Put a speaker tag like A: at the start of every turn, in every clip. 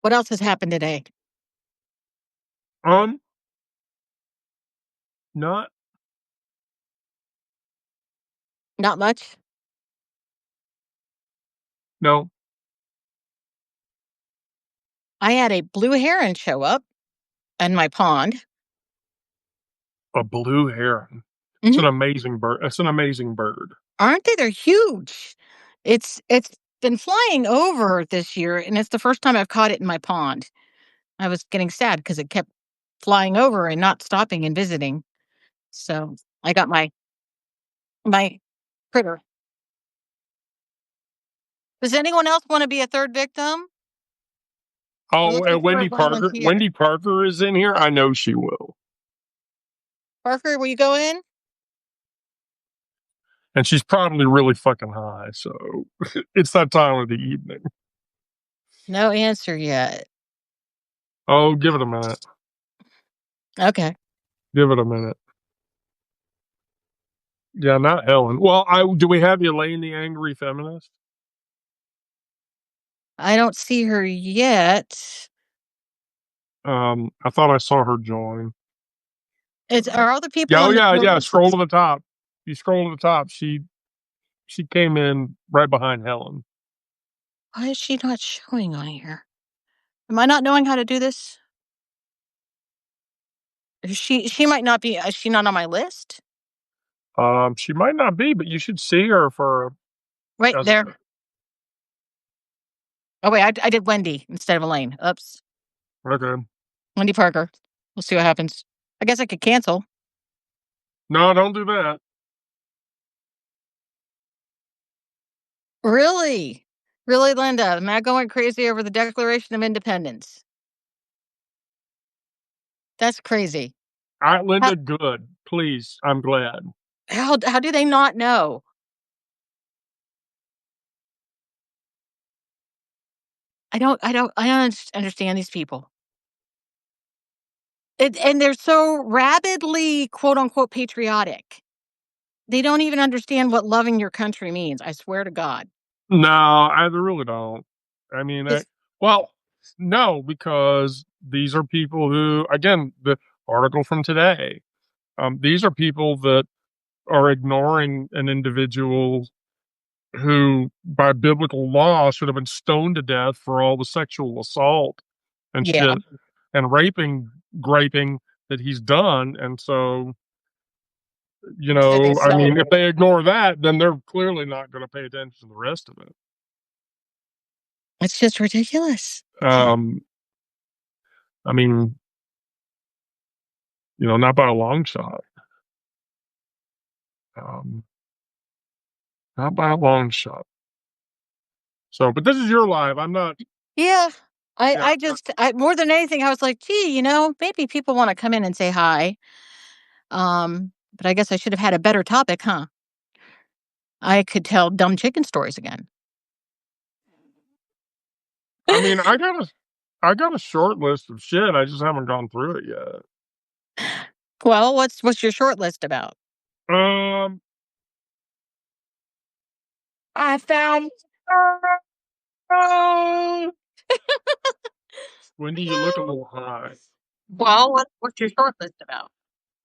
A: What else has happened today?
B: Um, not
A: Not much.
B: no
A: I had a blue heron show up in my pond.
B: a blue heron. It's
A: Mhm.
B: an amazing bird. It's an amazing bird.
A: Aren't they? They're huge. It's been flying over this year, and it's the first time I've caught it in my pond. I was getting sad because it kept flying over and not stopping and visiting. So I got my critter. Does anyone else want to be a third victim? We're
B: Oh,
A: looking for a
B: Wendy Parker.
A: volunteer.
B: Wendy Parker is in here. I know she will,
A: Parker, will you go in?
B: and she's probably really fucking high. So it's that time of the evening.
A: No answer yet.
B: Oh, give it a minute.
A: Okay.
B: Give it a minute. Yeah, not Helen. Well, do we have Elaine, the angry feminist?
A: I don't see her yet.
B: I thought I saw her join.
A: Are all the people
B: Yeah, oh
A: in the
B: yeah, yeah.
A: building?
B: Scroll to the top. You scroll to the top. She came in right behind Helen.
A: Why is she not showing on here? Am I not knowing how to do this? She might not be. Is she not on my list?
B: She might not be, but you should see her for
A: Right
B: as
A: there. Oh wait, I did Wendy instead of Elaine. Oops.
B: okay.
A: Wendy Parker. We'll see what happens. I guess I could cancel.
B: No, don't do that.
A: Really? Really, Linda? Matt going crazy over the Declaration of Independence. That's crazy.
B: All right,
A: How
B: Linda, good. Please, I'm glad.
A: how do they not know? I don't understand these people. And they're so rabidly quote unquote patriotic. They don't even understand what loving your country means. I swear to God.
B: No, I really don't. I mean,
A: It's,
B: well, no, because these are people who, again, the article from today. These are people that are ignoring an individual who, by biblical law, should have been stoned to death for all the sexual assault and
A: yeah,
B: shit and graping that he's done. And so, I mean, if they ignore that, then they're clearly not going to pay attention to the rest of it.
A: it's just ridiculous.
B: Um, I mean, not by a long shot. Um, not by a long shot. So, but this is your live. I'm not.
A: Yeah.
B: Yeah.
A: I more than anything, I was like, gee, maybe people want to come in and say hi. But I guess I should have had a better topic, huh? I could tell dumb chicken stories again.
B: I mean, I got a short list of shit. I just haven't gone through it yet.
A: Well, what's your short list about?
B: Um,
A: I found.
B: Wendy, you look a little high.
A: Well, what's your short list about?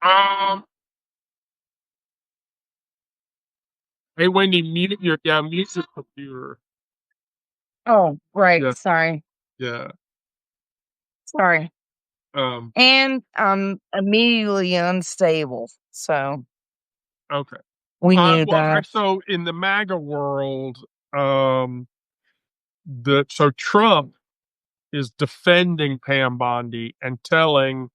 B: Um, hey Wendy, mute your mute your computer.
A: Oh, right.
B: Yeah,
A: Sorry.
B: yeah.
A: Sorry.
B: Um,
C: And I'm immediately unstable. So
B: okay.
C: we knew
B: Well,
C: that.
B: so in the MAGA world, so Trump is defending Pam Bondi and telling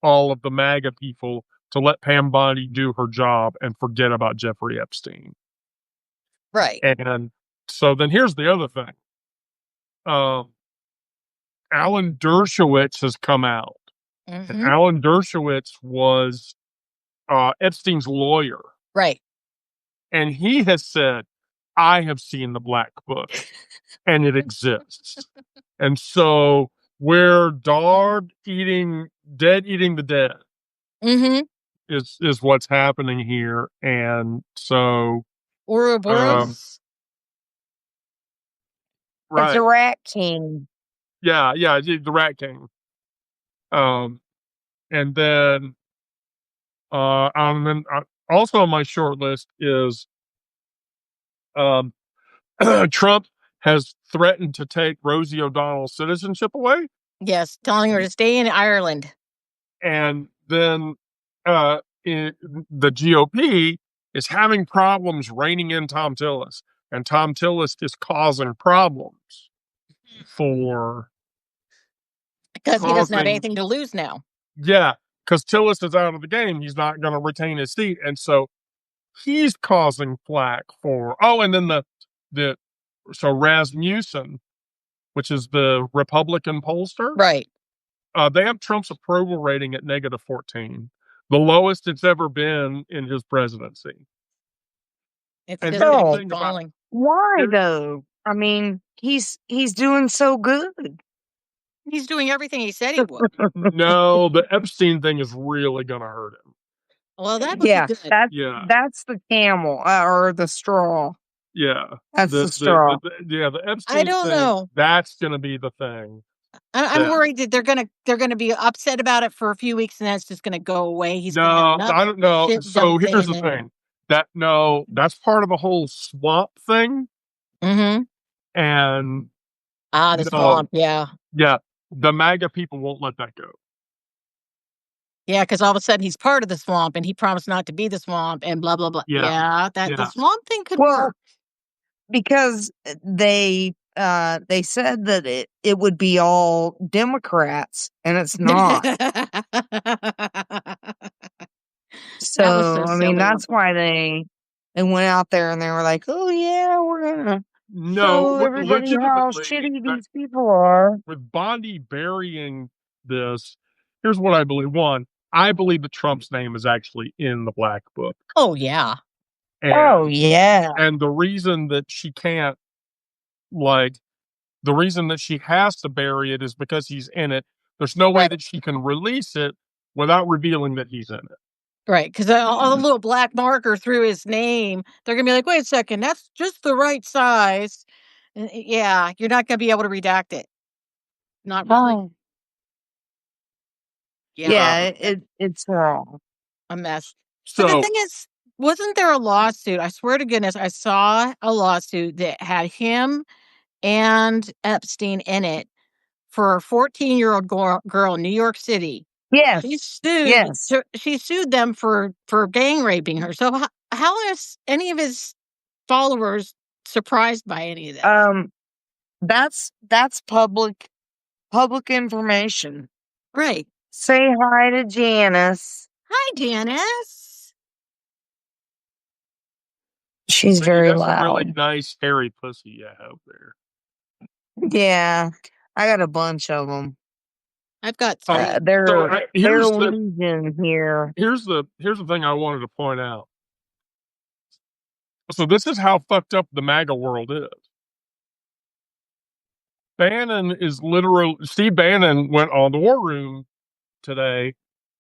B: all of the MAGA people to let Pam Bondi do her job and forget about Jeffrey Epstein.
A: Right.
B: And so then here's the other thing. Alan Dershowitz has come out. And
A: Mm-hmm.
B: Alan Dershowitz was Epstein's lawyer.
A: Right.
B: And he has said, I have seen the Black Book and it exists. And so we're dead eating the dead
A: Mm-hmm.
B: is what's happening here. And so
A: Ouroboros.
C: It's
B: right.
C: a rat king.
B: Yeah, the Rat King. And then also on my short list is um, Trump has threatened to take Rosie O'Donnell's citizenship away,
A: Yes, telling her to stay in Ireland.
B: and then the GOP is having problems reining in Tom Tillis, and Tom Tillis is causing problems for
A: Because he doesn't have
B: causing
A: anything to lose now.
B: yeah, because Tillis is out of the game. He's not going to retain his seat, and so he's causing flack for. Oh, and then the so Rasmussen, which is the Republican pollster,
A: Right.
B: they have Trump's approval rating at -14, the lowest it's ever been in his presidency.
A: It's
B: And
A: just
B: here's
A: going
B: the
A: to
C: So
A: keep
B: thing about
A: falling.
C: why
B: here,
C: though? I mean, he's doing so good.
A: He's doing everything he said he would.
B: no, the Epstein thing is really going to hurt him.
A: Well, that would be
C: Yeah,
A: good.
B: Yeah,
C: that's the camel or the straw.
B: yeah.
C: That's the straw.
B: The
A: I
B: Epstein
A: don't
B: thing,
A: know.
B: that's going to be the thing.
A: I'm
B: That
A: worried that they're gonna be upset about it for a few weeks, and then it's just gonna go away. He's gonna have
B: no,
A: enough
B: I don't know.
A: shit
B: So
A: dumped
B: here's
A: in
B: the
A: him.
B: thing. That's part of the whole swamp thing.
A: Mm-hmm.
B: And
A: The
B: no,
A: swamp. Yeah.
B: yeah, the MAGA people won't let that go.
A: Yeah, because all of a sudden he's part of the swamp, and he promised not to be the swamp, and blah blah blah.
B: Yeah,
A: Yeah, that the
B: yeah.
A: swamp thing could
C: Well,
A: work.
C: because they said that it would be all Democrats and it's not.
A: That was
C: So
A: so
C: I mean
A: silly.
C: that's why they went out there and they were like, "Oh yeah, we're gonna
B: No,
C: show everybody how
B: legitimately,
C: shitty these people are."
B: with Bondi burying this, here's what I believe. One, I believe that Trump's name is actually in the black book.
A: Oh yeah.
C: Oh
B: And
C: yeah.
B: and the reason that she can't like the reason that she has to bury it is because he's in it. There's no way
A: Right.
B: that she can release it without revealing that he's in it.
A: Right. Because all the little black marker through his name, they're gonna be like, "Wait a second, that's just the right size." And, yeah, you're not gonna be able to redact it. Not really.
C: Oh
A: Yeah,
C: yeah,
B: Uh,
C: it's wrong.
A: a mess. But the
B: so
A: thing is, wasn't there a lawsuit? I swear to goodness, I saw a lawsuit that had him and Epstein in it for a 14-year-old girl in New York City. She
C: Yes.
A: sued.
C: Yes.
A: She sued them for gang raping her. So how is any of his followers surprised by any of this?
C: That's public information.
A: Right.
C: Say hi to Janice.
A: Hi, Janice.
C: She's
B: so you
C: very
B: got some really
C: loud.
B: nice hairy pussy you have there.
C: Yeah, I got a bunch of them.
A: I've got
B: Um,
A: 3.
B: so
C: They're legion here.
B: here's the thing I wanted to point out. So this is how fucked up the MAGA world is. Bannon is literally Steve Bannon went on the War Room today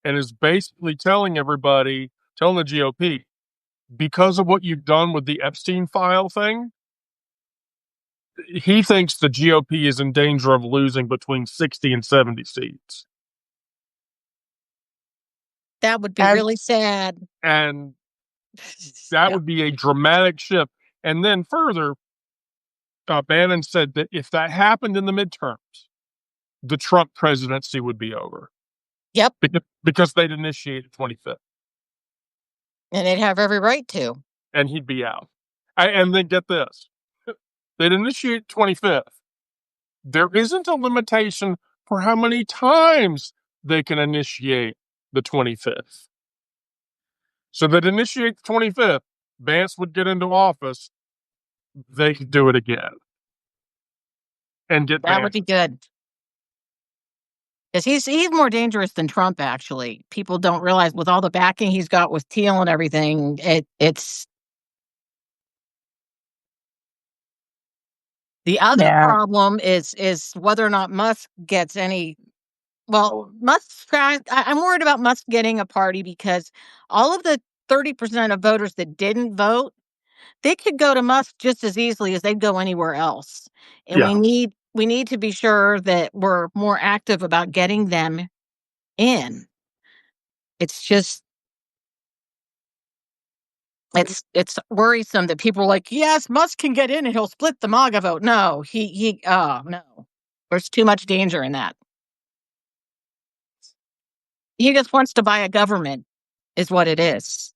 B: and is basically telling everybody, telling the GOP, because of what you've done with the Epstein file thing, he thinks the GOP is in danger of losing between 60 and 70 seats.
A: That would be
C: As
A: really sad.
B: And that
A: Yeah.
B: would be a dramatic shift. And then further, Bannon said that if that happened in the midterms, the Trump presidency would be over.
A: Yep.
B: Because they'd initiate the 25th.
A: And they'd have every right to.
B: And he'd be out. And then get this. They'd initiate 25th. There isn't a limitation for how many times they can initiate the 25th. So they'd initiate the 25th. Vance would get into office. They could do it again. And get
A: That would
B: Vance.
A: be good. Because he's more dangerous than Trump, actually. People don't realize with all the backing he's got with Teal and everything, it's the other
C: yeah,
A: problem is whether or not Musk gets any. Well, I'm worried about Musk getting a party because all of the 30% of voters that didn't vote, they could go to Musk just as easily as they'd go anywhere else. And
B: Yeah.
A: we need to be sure that we're more active about getting them in. It's just it's worrisome that people are like, yes, Musk can get in and he'll split the MAGA vote. No, no. There's too much danger in that. He just wants to buy a government, is what it is.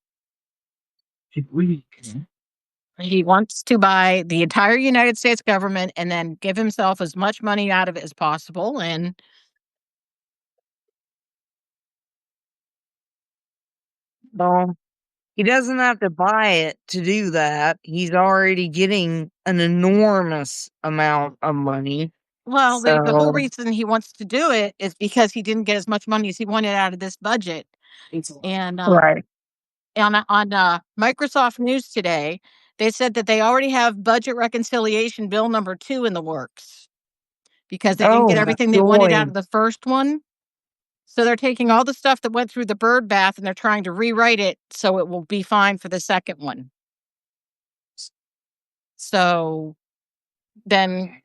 A: He wants to buy the entire United States government and then give himself as much money out of it as possible. And
C: Well, he doesn't have to buy it to do that. He's already getting an enormous amount of money.
A: well, the whole
C: So,
A: reason he wants to do it is because he didn't get as much money as he wanted out of this budget. And
C: right.
A: on Microsoft News today, they said that they already have budget reconciliation bill number 2 in the works because they didn't get
C: Oh,
A: everything they wanted
C: joy.
A: out of the first one. So they're taking all the stuff that went through the bird bath and they're trying to rewrite it so it will be fine for the second one. So then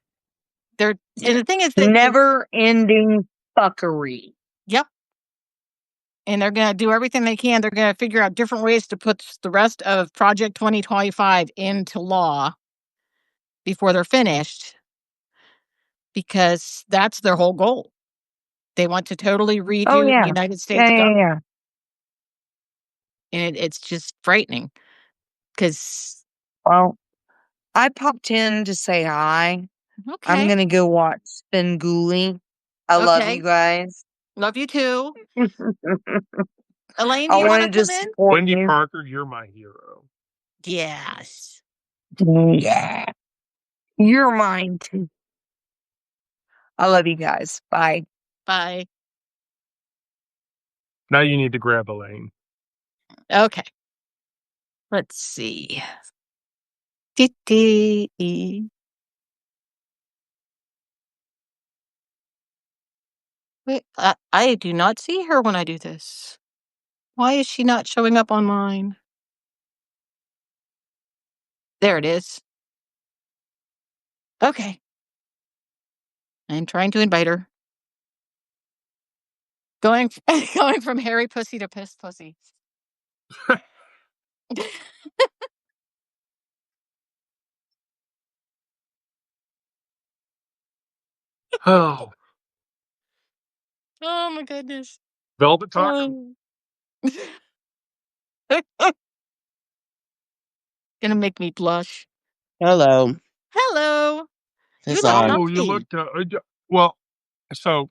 A: and the thing is that
C: Never ending fuckery.
A: yep. And they're going to do everything they can. They're going to figure out different ways to put the rest of Project 2025 into law before they're finished, because that's their whole goal. They want to totally
C: Oh,
A: redo the
C: yeah.
A: United
C: Yeah,
A: States
C: yeah,
A: government.
C: yeah.
A: And it's just frightening because,
C: Well, I popped in to say hi. I'm
A: okay,
C: going to go watch Spenguli. I love you
A: okay.
C: guys.
A: Love you too. Elaine,
C: I
A: do you want to
C: wanted to
A: come in?
C: support
B: Wendy
C: you.
B: Parker, you're my hero.
A: Yes.
C: Yeah. You're mine too. I love you guys. Bye.
A: Bye.
B: Now you need to grab Elaine.
A: Okay. Let's see. Wait, I do not see her when I do this. Why is she not showing up on mine? There it is. Okay. I'm trying to invite her. Going going from hairy pussy to piss pussy.
B: Oh,
A: Oh my goodness.
B: Velvet Taco.
A: Oh. Gonna make me blush.
D: Hello.
A: Hello. You look
D: Huzzah.
B: Oh, you
A: comfy.
B: looked well. So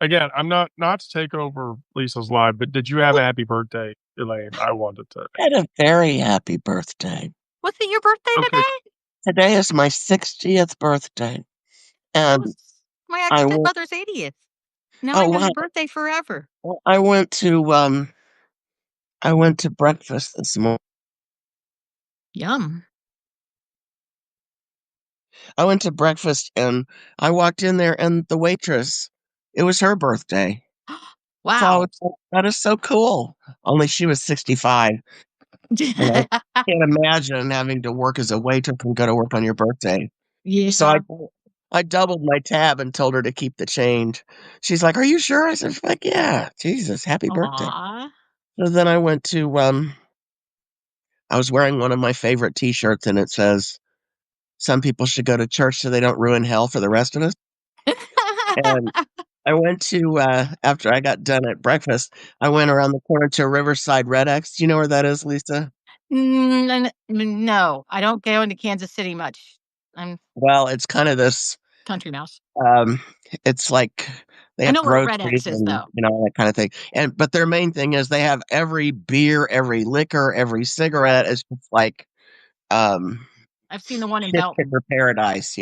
B: again, I'm not to take over Lisa's live, but did you have a happy birthday, Elaine? I wanted to.
D: Had a very happy birthday.
A: Was it your birthday
B: Okay,
A: today?
D: Today is my 60th birthday.
A: It
D: And
A: was my
D: I went,
A: ex-stepmother's 80th. Now I
D: oh
A: know
D: wow.
A: your birthday forever.
D: I went to breakfast this morning.
A: Yum.
D: I went to breakfast and I walked in there and the waitress, it was her birthday. So I was
A: Wow.
D: like, that is so cool. Only she was 65. And I can't imagine having to work as a waitress and go to work on your birthday. So
A: Yeah.
D: I doubled my tab and told her to keep the change. She's like, "Are you sure?" I said, "Like, yeah, Jesus, happy birthday."
A: Aw.
D: So then I went to I was wearing one of my favorite T-shirts, and it says, "Some people should go to church so they don't ruin hell for the rest of us." And I went to after I got done at breakfast, I went around the corner to Riverside Red X. Do you know where that is, Lisa?
A: No, I don't go into Kansas City much. I'm
D: Well, it's kind of this
A: country mouse.
D: Um, it's like they
A: I
D: have
A: know what Red
D: groceries
A: X is,
D: and,
A: though.
D: all that kind of thing. And but their main thing is they have every beer, every liquor, every cigarette. It's just like um
A: I've seen the one in
D: shit
A: Belton.
D: kicker paradise.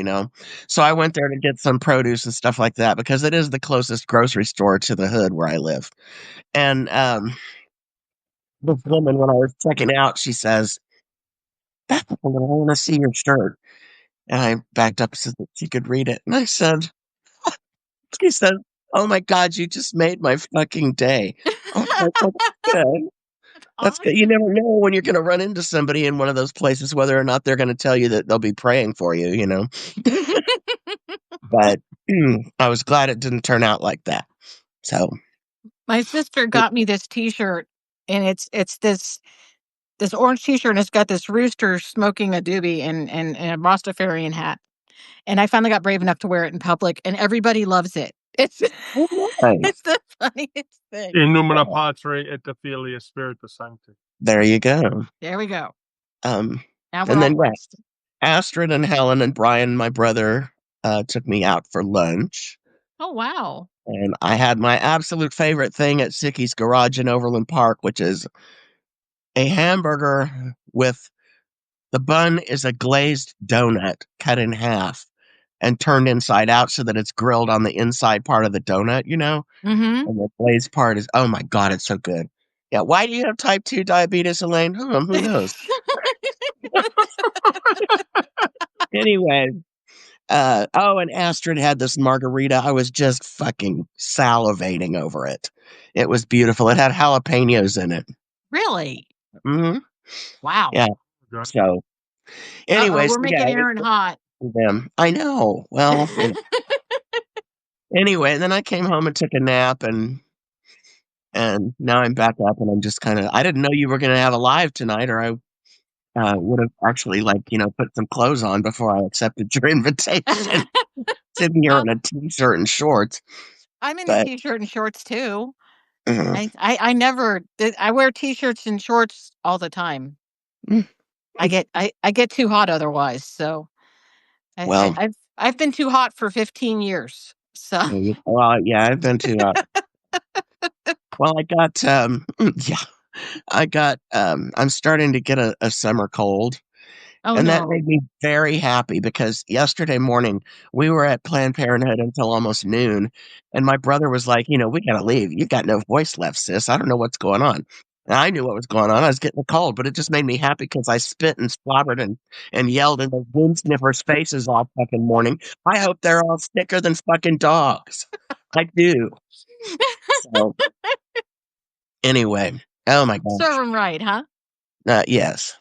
D: So I went there to get some produce and stuff like that because it is the closest grocery store to the hood where I live. And this woman, when I was checking out, she says, "I want to see your shirt." And I backed up so that she could read it. And I said, she said, "Oh my God, you just made my fucking day." I was like, "Well, that's good.
A: That's
D: That's good." You
A: awesome.
D: never know when you're going to run into somebody in one of those places, whether or not they're going to tell you that they'll be praying for you. but I was glad it didn't turn out like that. So,
A: My sister got me this T-shirt, and it's this orange T-shirt, and it's got this rooster smoking a doobie and a Rastafarian hat. And I finally got brave enough to wear it in public, and everybody loves it. It's
D: nice.
A: it's the funniest thing.
B: In numina Patri et Filii Spiritus Sancti.
D: There you go.
A: There we go.
D: Um,
A: Now we're
D: and
A: all
D: then
A: blessed.
D: Astrid and Helen and Brian, my brother, took me out for lunch.
A: Oh wow!
D: And I had my absolute favorite thing at Sicky's Garage in Overland Park, which is a hamburger with the bun is a glazed donut cut in half and turned inside out so that it's grilled on the inside part of the donut,
A: Mm-hmm.
D: and the glazed part is, oh my God, it's so good. Yeah. Why do you have type 2 diabetes, Elaine? Who knows? Anyway, and Astrid had this margarita. I was just fucking salivating over it. It was beautiful. It had jalapenos in it.
A: Really?
D: Hmm.
A: Wow.
D: Yeah.
B: Okay.
D: So,
A: Uh-oh,
D: anyways,
A: we're
D: yeah,
A: making Aaron hot.
D: them. I know. Well, anyway, then I came home and took a nap, and now I'm back up, and I'm just kind of. I didn't know you were going to have a live tonight, or I would have actually put some clothes on before I accepted your invitation. Sitting here
A: Well,
D: in a t-shirt and shorts,
A: I'm in a
D: but
A: T-shirt and shorts too.
D: uh,
A: I never did. I wear T-shirts and shorts all the time.
D: mm,
A: I get too hot otherwise. So
D: well,
A: I've been too hot for 15 years. So
D: well, yeah, I've been to. Well, I got yeah, I'm starting to get a summer cold.
A: oh
D: And that
A: no.
D: made me very happy because yesterday morning we were at Planned Parenthood until almost noon. And my brother was like, we got to leave. You got no voice left, sis. I don't know what's going on. And I knew what was going on. I was getting a cold, but it just made me happy because I spit and slobbered and yelled in the wind sniffers' faces all fucking morning. I hope they're all sicker than fucking dogs. I do. So, anyway, oh my
A: Serve
D: gosh.
A: 'em right, huh?
D: Yes.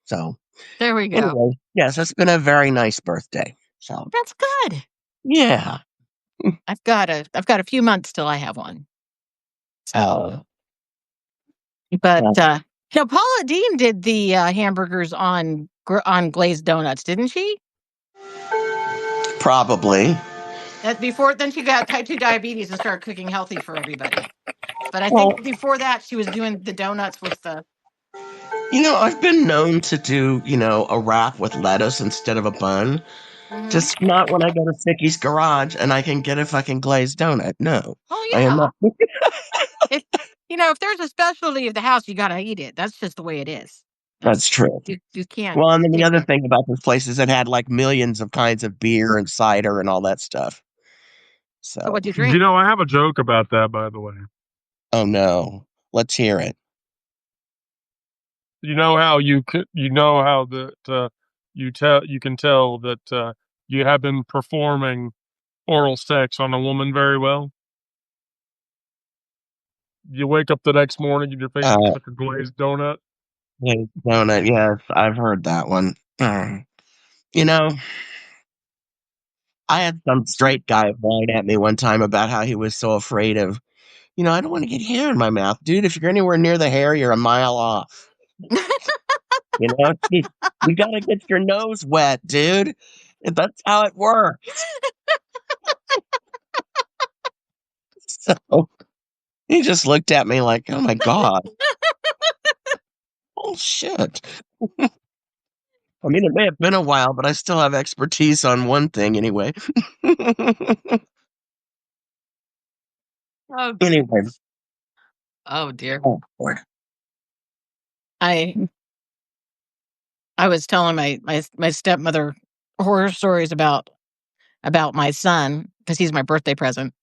D: So,
A: There we go.
D: anyway, yes, it's been a very nice birthday. So,
A: That's good.
D: yeah.
A: I've got a few months till I have one. So,
D: Oh,
A: but
D: well,
A: Paula Dean did the hamburgers on glazed donuts, didn't she?
D: probably.
A: That before then she got type 2 diabetes and started cooking healthy for everybody. But I
D: Well,
A: think before that she was doing the donuts with the
D: I've been known to do, a wrap with lettuce instead of a bun.
A: Mhm.
D: Just not when I go to Sicky's Garage and I can get a fucking glazed donut. No,
A: Oh
D: I am
A: yeah.
D: not.
A: If if there's a specialty of the house, you gotta eat it. That's just the way it is. That's
D: That's true.
A: you can't
D: Well, and then the
A: take
D: other
A: that.
D: thing about this place is it had like millions of kinds of beer and cider and all that stuff.
A: So
D: So,
A: what'd you drink?
B: I have a joke about that, by the way.
D: oh no, let's hear it.
B: You know how you know how that you can tell that you have been performing oral sex on a woman very well. You wake up the next morning and your face looks
D: Uh,
B: like a glazed donut.
D: Glazed donut. Yes, I've heard that one. You know, I had some straight guy whine at me one time about how he was so afraid of, I don't want to get hair in my mouth. Dude, if you're anywhere near the hair, you're a mile off. You got to get your nose wet, dude. That's how it works. So he just looked at me like, oh my God. Oh shit. I mean, it may have been a while, but I still have expertise on one thing anyway.
A: Oh
D: Anyway.
A: goodness. Oh dear.
D: Oh, boy.
A: I I was telling my stepmother horror stories about my son because he's my birthday present.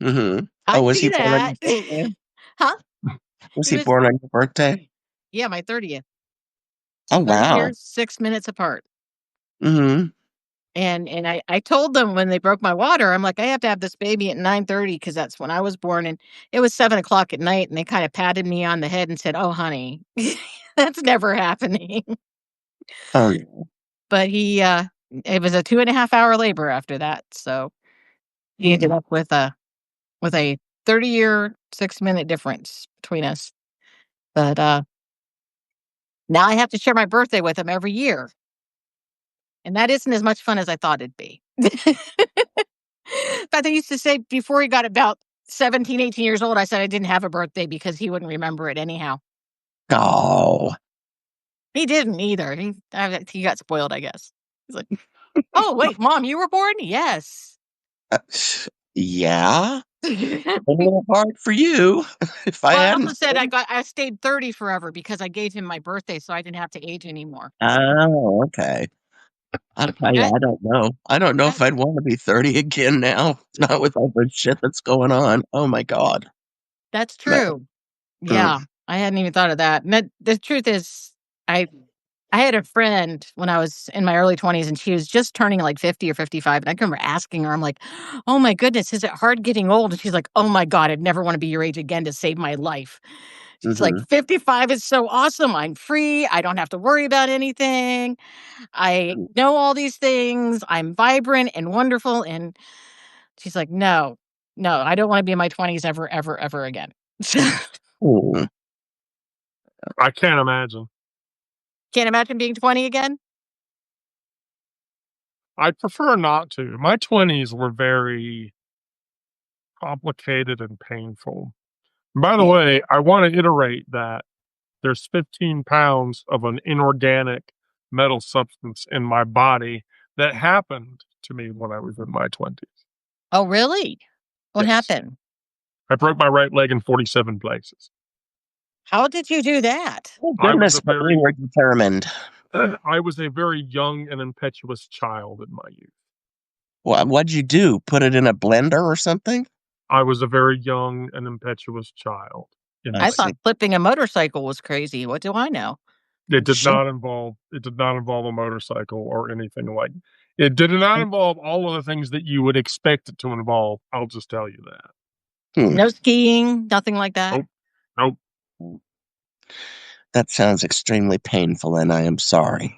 D: Mm-hmm.
A: I
D: Oh, was
A: see
D: he born on
A: that.
D: your birthday?
A: Huh?
D: Was
A: He
D: he
A: was
D: born on your birthday?
A: yeah, my 30th.
D: Oh,
A: 30
D: wow.
A: years, 6 minutes apart.
D: Mhm.
A: And I told them when they broke my water, I'm like, I have to have this baby at 9:30 because that's when I was born. And it was 7 o'clock at night, and they kind of patted me on the head and said, "Oh, honey, that's never happening."
D: Oh,
A: But it was a 2.5 hour labor after that. So He ended up with a 30-year, 6-minute difference between us. But now I have to share my birthday with him every year. And that isn't as much fun as I thought it'd be. In fact, I used to say before he got about 17, 18 years old, I said I didn't have a birthday because he wouldn't remember it anyhow.
D: Oh,
A: He didn't either. He got spoiled, I guess. He's like, oh, wait, Mom, you were born? Yes.
D: yeah. A little hard for you. If I
A: Well, I
D: hadn't.
A: also said I stayed 30 forever because I gave him my birthday so I didn't have to age anymore.
D: Oh, okay. I'll tell you,
A: That,
D: I don't know. I don't know
A: that,
D: if I'd want to be 30 again now. Not with all the shit that's going on. Oh my God.
A: that's
D: No.
A: true. Yeah, I hadn't even thought of that. And the truth is, I I had a friend when I was in my early 20s, and she was just turning like 50 or 55. And I can remember asking her, I'm like, oh my goodness, is it hard getting old? And she's like, oh my God, I'd never want to be your age again to save my life. She's like,
D: Mm-hmm.
A: 55 is so awesome. I'm free. I don't have to worry about anything. I know all these things. I'm vibrant and wonderful. And she's like, no, I don't want to be in my 20s ever, ever, ever again.
D: Mm.
B: I can't imagine.
A: Can't imagine being 20 again.
B: I prefer not to. My 20s were very complicated and painful. By the
A: Yeah.
B: way, I want to iterate that there's 15 pounds of an inorganic metal substance in my body that happened to me when I was in my 20s.
A: Oh, really? What
B: Yes.
A: happened?
B: I broke my right leg in 47 places.
A: How did you do that?
D: Oh,
B: I was
D: goodness,
B: a
D: but
B: very
D: we were determined.
B: I was a very young and impetuous child in my youth.
D: What'd you do? Put it in a blender or something?
B: I was a very young and impetuous child in
D: I
A: I
B: my
A: thought
D: see.
B: youth.
A: flipping a motorcycle was crazy. What do I know?
B: It did
D: Shit.
B: not involve a motorcycle or anything like it did not involve all of the things that you would expect it to involve. I'll just tell you that.
D: Hmm.
A: No skiing, nothing like that.
B: Nope. Nope.
D: That sounds extremely painful, and I am sorry.
B: I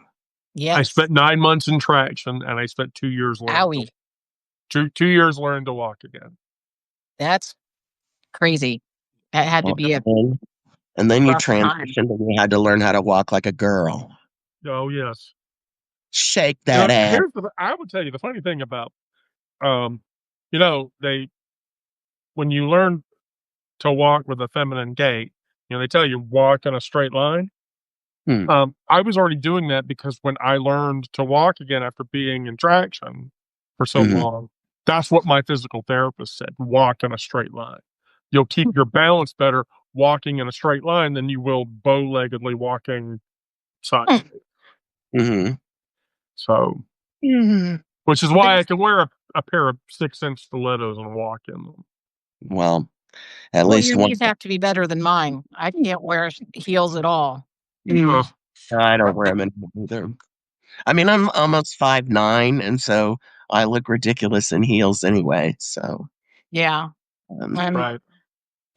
A: Yes.
B: spent 9 months in traction, and I spent 2 years learning
A: Owie.
B: two years learning to walk again.
A: That's crazy. That had to
D: Well,
A: be a
D: and then you
A: rough time.
D: transitioned and you had to learn how to walk like a girl.
B: Oh, yes.
D: Shake that ass.
B: I would tell you the funny thing about, um, they when you learn to walk with a feminine gait, they tell you walk in a straight line.
D: Hmm.
B: I was already doing that because when I learned to walk again after being in traction for so
D: Mhm.
B: long, that's what my physical therapist said: walk in a straight line. You'll keep your balance better walking in a straight line than you will bow-leggedly walking
A: Hmm.
B: sideways.
D: Mhm.
B: So,
D: Mhm.
B: which is why I can wear a pair of 6-inch stilettos and walk in them.
D: Well, at
A: Well,
D: least
A: your
D: one.
A: knees have to be better than mine. I can't wear heels at all.
B: Ugh.
D: I don't wear them anymore either. I mean, I'm almost 5'9", and so I look ridiculous in heels anyway. So,
A: Yeah.
D: um,
A: I'm
B: Right.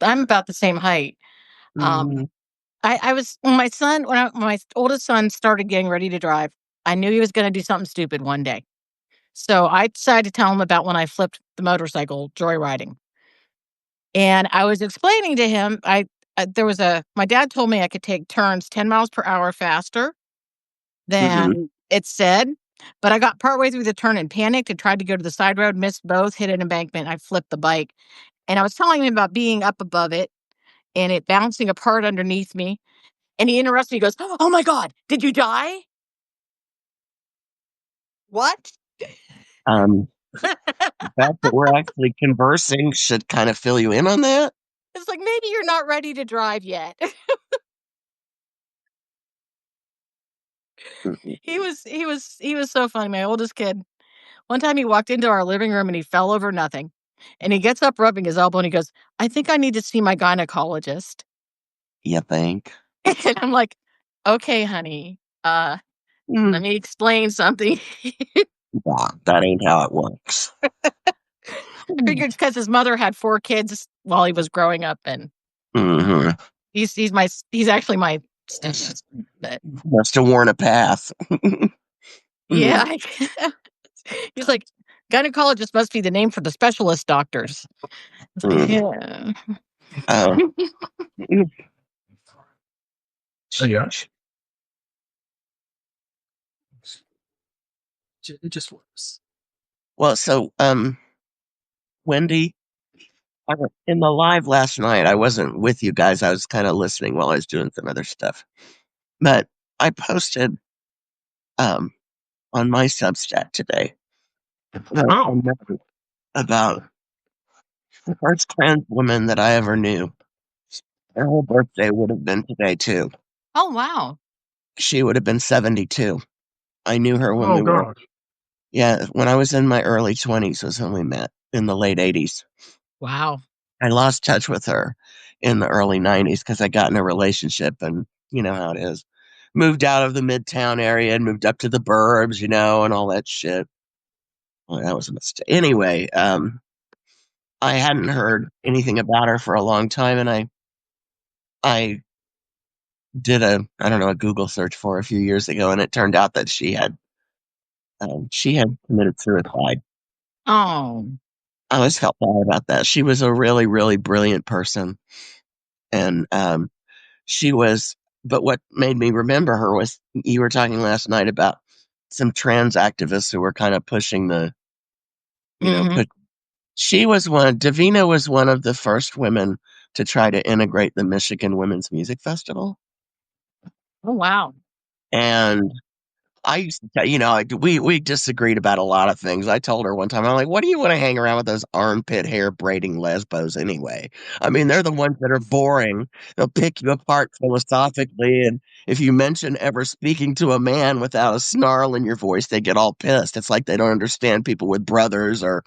A: I'm about the same height. Um
D: mhm.
A: I was when my oldest son started getting ready to drive, I knew he was gonna do something stupid one day. So I decided to tell him about when I flipped the motorcycle joyriding. And I was explaining to him, there was my dad told me I could take turns 10 miles per hour faster
D: Mhm.
A: than it said, but I got partway through the turn and panicked and tried to go to the side road, missed both, hit an embankment. I flipped the bike. And I was telling him about being up above it and it bouncing apart underneath me. And he interrupts me. He goes, oh my God, did you die? What?
D: Um, the fact that we're actually conversing should kind of fill you in on that.
A: It's like, maybe you're not ready to drive yet.
D: Mhm.
A: He was so funny. My oldest kid. One time he walked into our living room and he fell over nothing. And he gets up rubbing his elbow and he goes, I think I need to see my gynecologist.
D: You think?
A: And I'm like, okay, honey, let
D: Mm.
A: me explain something.
D: Yeah, that ain't how it works.
A: I figured it's because his mother had 4 kids while he was growing up, and
D: Mm-hmm.
A: he's actually my stepson. But
D: Must have worn a path.
A: yeah,
D: Mm.
A: he's like, Gynecologist must be the name for the specialist doctors. Yeah.
D: Oh.
B: Yeah. It just works.
D: Well, so, Wendy, in the live last night, I wasn't with you guys. I was kind of listening while I was doing some other stuff. But I posted um, on my Substack today
B: Oh.
D: about the first trans woman that I ever knew. Her whole birthday would have been today, too.
A: Oh, wow.
D: She would have been 72. I knew her when
B: Oh,
D: we were,
B: gosh.
D: yeah, when I was in my early 20s was when we met in the late 80s.
A: Wow.
D: I lost touch with her in the early 90s because I got in a relationship and you know how it is. Moved out of the Midtown area and moved up to the burbs, and all that shit. Well, that was a mistake. Anyway, I hadn't heard anything about her for a long time, and I did a Google search for her a few years ago, and it turned out that she had committed suicide.
A: Oh.
D: I always felt bad about that. She was a really, really brilliant person, and she was. But what made me remember her was you were talking last night about some trans activists who were kind of pushing
A: Hmm.
D: put. She was one. Davina was one of the first women to try to integrate the Michigan Women's Music Festival,
A: Oh, wow.
D: and I used to tell we disagreed about a lot of things. I told her one time, I'm like, "What do you want to hang around with those armpit hair braiding lesbos anyway? I mean, they're the ones that are boring. They'll pick you apart philosophically, and if you mention ever speaking to a man without a snarl in your voice, they get all pissed. It's like they don't understand people with brothers or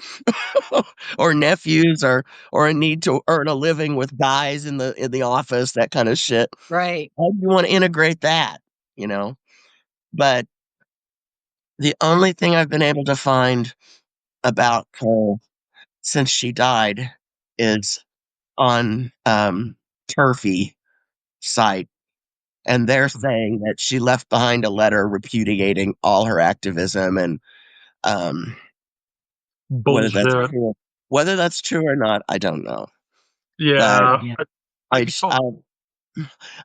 D: or nephews or a need to earn a living with guys in the office, that kind of shit.
A: Right.
D: How do you want to integrate that? You know?" But the only thing I've been able to find about her since she died is on, Turfy site, and they're saying that she left behind a letter repudiating all her activism and, um, whether that's
B: Bullshit.
D: true whether that's true or not, I don't know, but
B: Yeah. I
D: I
B: can
D: j
B: tell.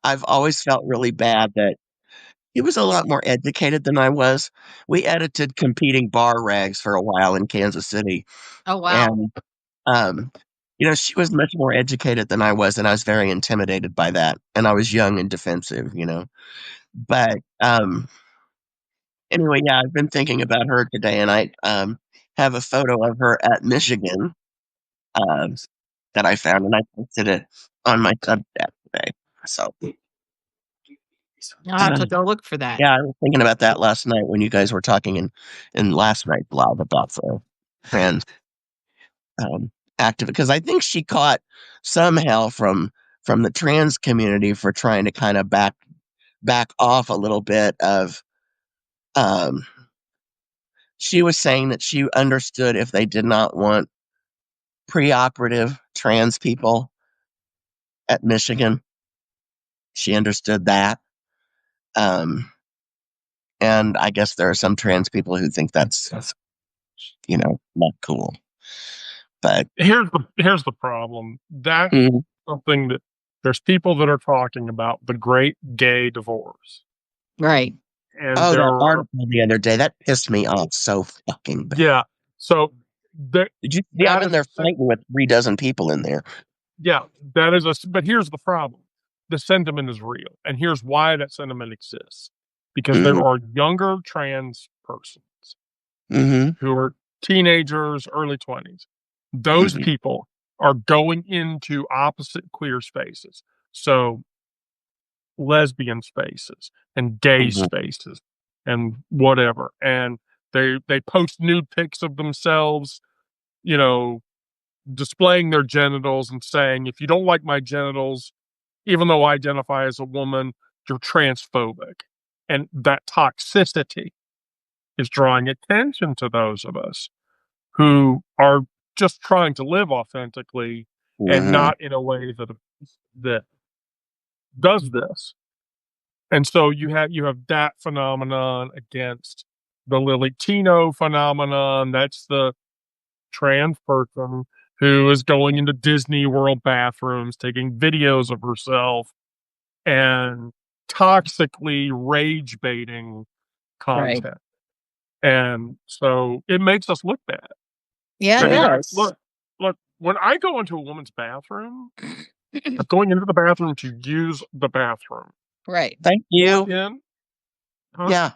D: I've always felt really bad that he was a lot more educated than I was. We edited competing bar rags for a while in Kansas City,
A: Oh, wow.
D: and Um, she was much more educated than I was, and I was very intimidated by that, and I was young and defensive. But, anyway, yeah, I've been thinking about her today, and I, have a photo of her at Michigan, um, that I found, and I posted it on my Substack today. So,
A: I'll have
D: uh,
A: to go look for that.
D: yeah, I was thinking about that last night when you guys were talking in last night's live about the trans um, active because I think she caught some hell from the trans community for trying to kind of back off a little bit of um she was saying that she understood if they did not want preoperative trans people at Michigan. She understood that. Um and I guess there are some trans people who think that's not cool. But
B: Here's the problem. That's
D: mm,
B: something that there's people that are talking about the great gay divorce.
A: Right.
B: And
D: oh,
B: there
D: that
B: are,
D: article the other day, that pissed me off so fucking bad.
B: yeah. So there
D: Did you see I'm
B: that
D: in
B: is
D: there fighting with 3 dozen people in there?
B: yeah, that is but here's the problem. The sentiment is real. And here's why that sentiment exists. Because there
D: Mhm,
B: are younger trans persons
D: mhm,
B: who are teenagers, early 20s. Those
D: mhm,
B: people are going into opposite queer spaces. So lesbian spaces and gay
D: mhm,
B: spaces and whatever. And they post nude pics of themselves, you know, displaying their genitals and saying, if you don't like my genitals, even though I identify as a woman, you're transphobic. And that toxicity is drawing attention to those of us who are just trying to live authentically and
D: mhm,
B: not in a way that does this. And so you have that phenomenon against the Lily Tino phenomenon. That's the trans person who is going into Disney World bathrooms, taking videos of herself, and toxically rage baiting
A: Right.
B: content. And so it makes us look bad.
A: Yeah,
B: I
A: it
B: mean,
A: does.
B: look, when I go into a woman's bathroom, I'm going into the bathroom to use the bathroom.
A: Right.
D: Thank
B: Walk
D: you.
B: in, huh?
D: Yeah.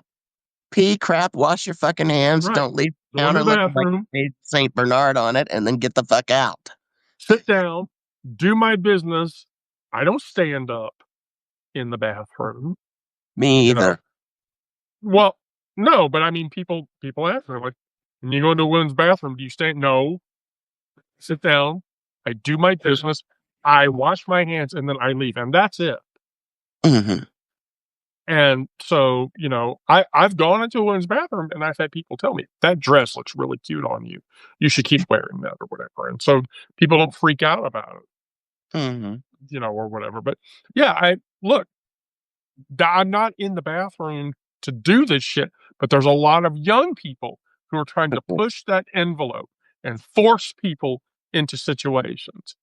D: Pee, crap, wash your fucking hands.
B: Right.
D: Don't leave the
B: Go into
D: counter
B: the
D: looking like
B: bathroom,
D: St. Bernard on it, and then get the fuck out.
B: sit down, do my business. I don't stand up in the bathroom,
D: Me
B: you know.
D: either.
B: Well, no, but I mean, people ask me like, when you go into a women's bathroom, do you stand? No, sit down. I do my business. I wash my hands and then I leave, and that's it.
D: Hmm.
B: And so, I've gone into a women's bathroom and I've had people tell me that dress looks really cute on you. You should keep wearing that or whatever. And so people don't freak out about it,
D: Hmm.
B: or whatever. But yeah, I'm not in the bathroom to do this shit, but there's a lot of young people who are trying to push that envelope and force people into situations.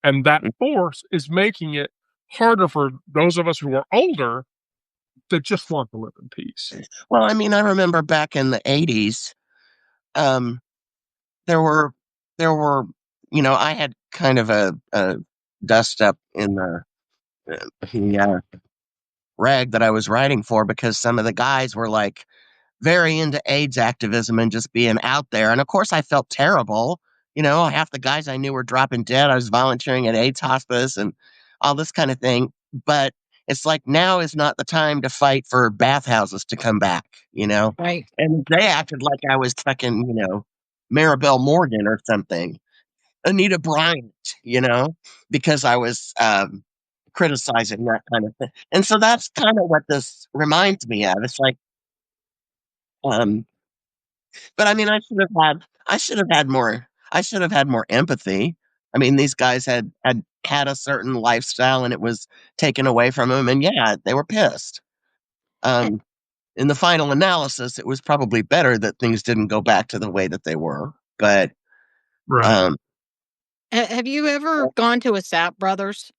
B: And that force is making it harder for those of us who are older that just want to live in peace.
D: Well, I mean, I remember back in the 80s, um, there were, I had kind of a dust up in the rag that I was writing for because some of the guys were like very into AIDS activism and just being out there. And of course, I felt terrible. Half the guys I knew were dropping dead. I was volunteering at AIDS hospice and all this kind of thing. But it's like now is not the time to fight for bathhouses to come back, you know?
A: Right.
D: And they acted like I was fucking, Maribel Morgan or something, Anita Bryant, because I was criticizing that kind of thing. And so that's kind of what this reminds me of. It's like, um, but I mean, I should have had more empathy. I mean, these guys had a certain lifestyle and it was taken away from them. And yeah, they were pissed.
A: Ha-
D: Um, in the final analysis, it was probably better that things didn't go back to the way that they were. But,
B: Right.
D: um,
A: Have you ever gone to a Sap Brothers?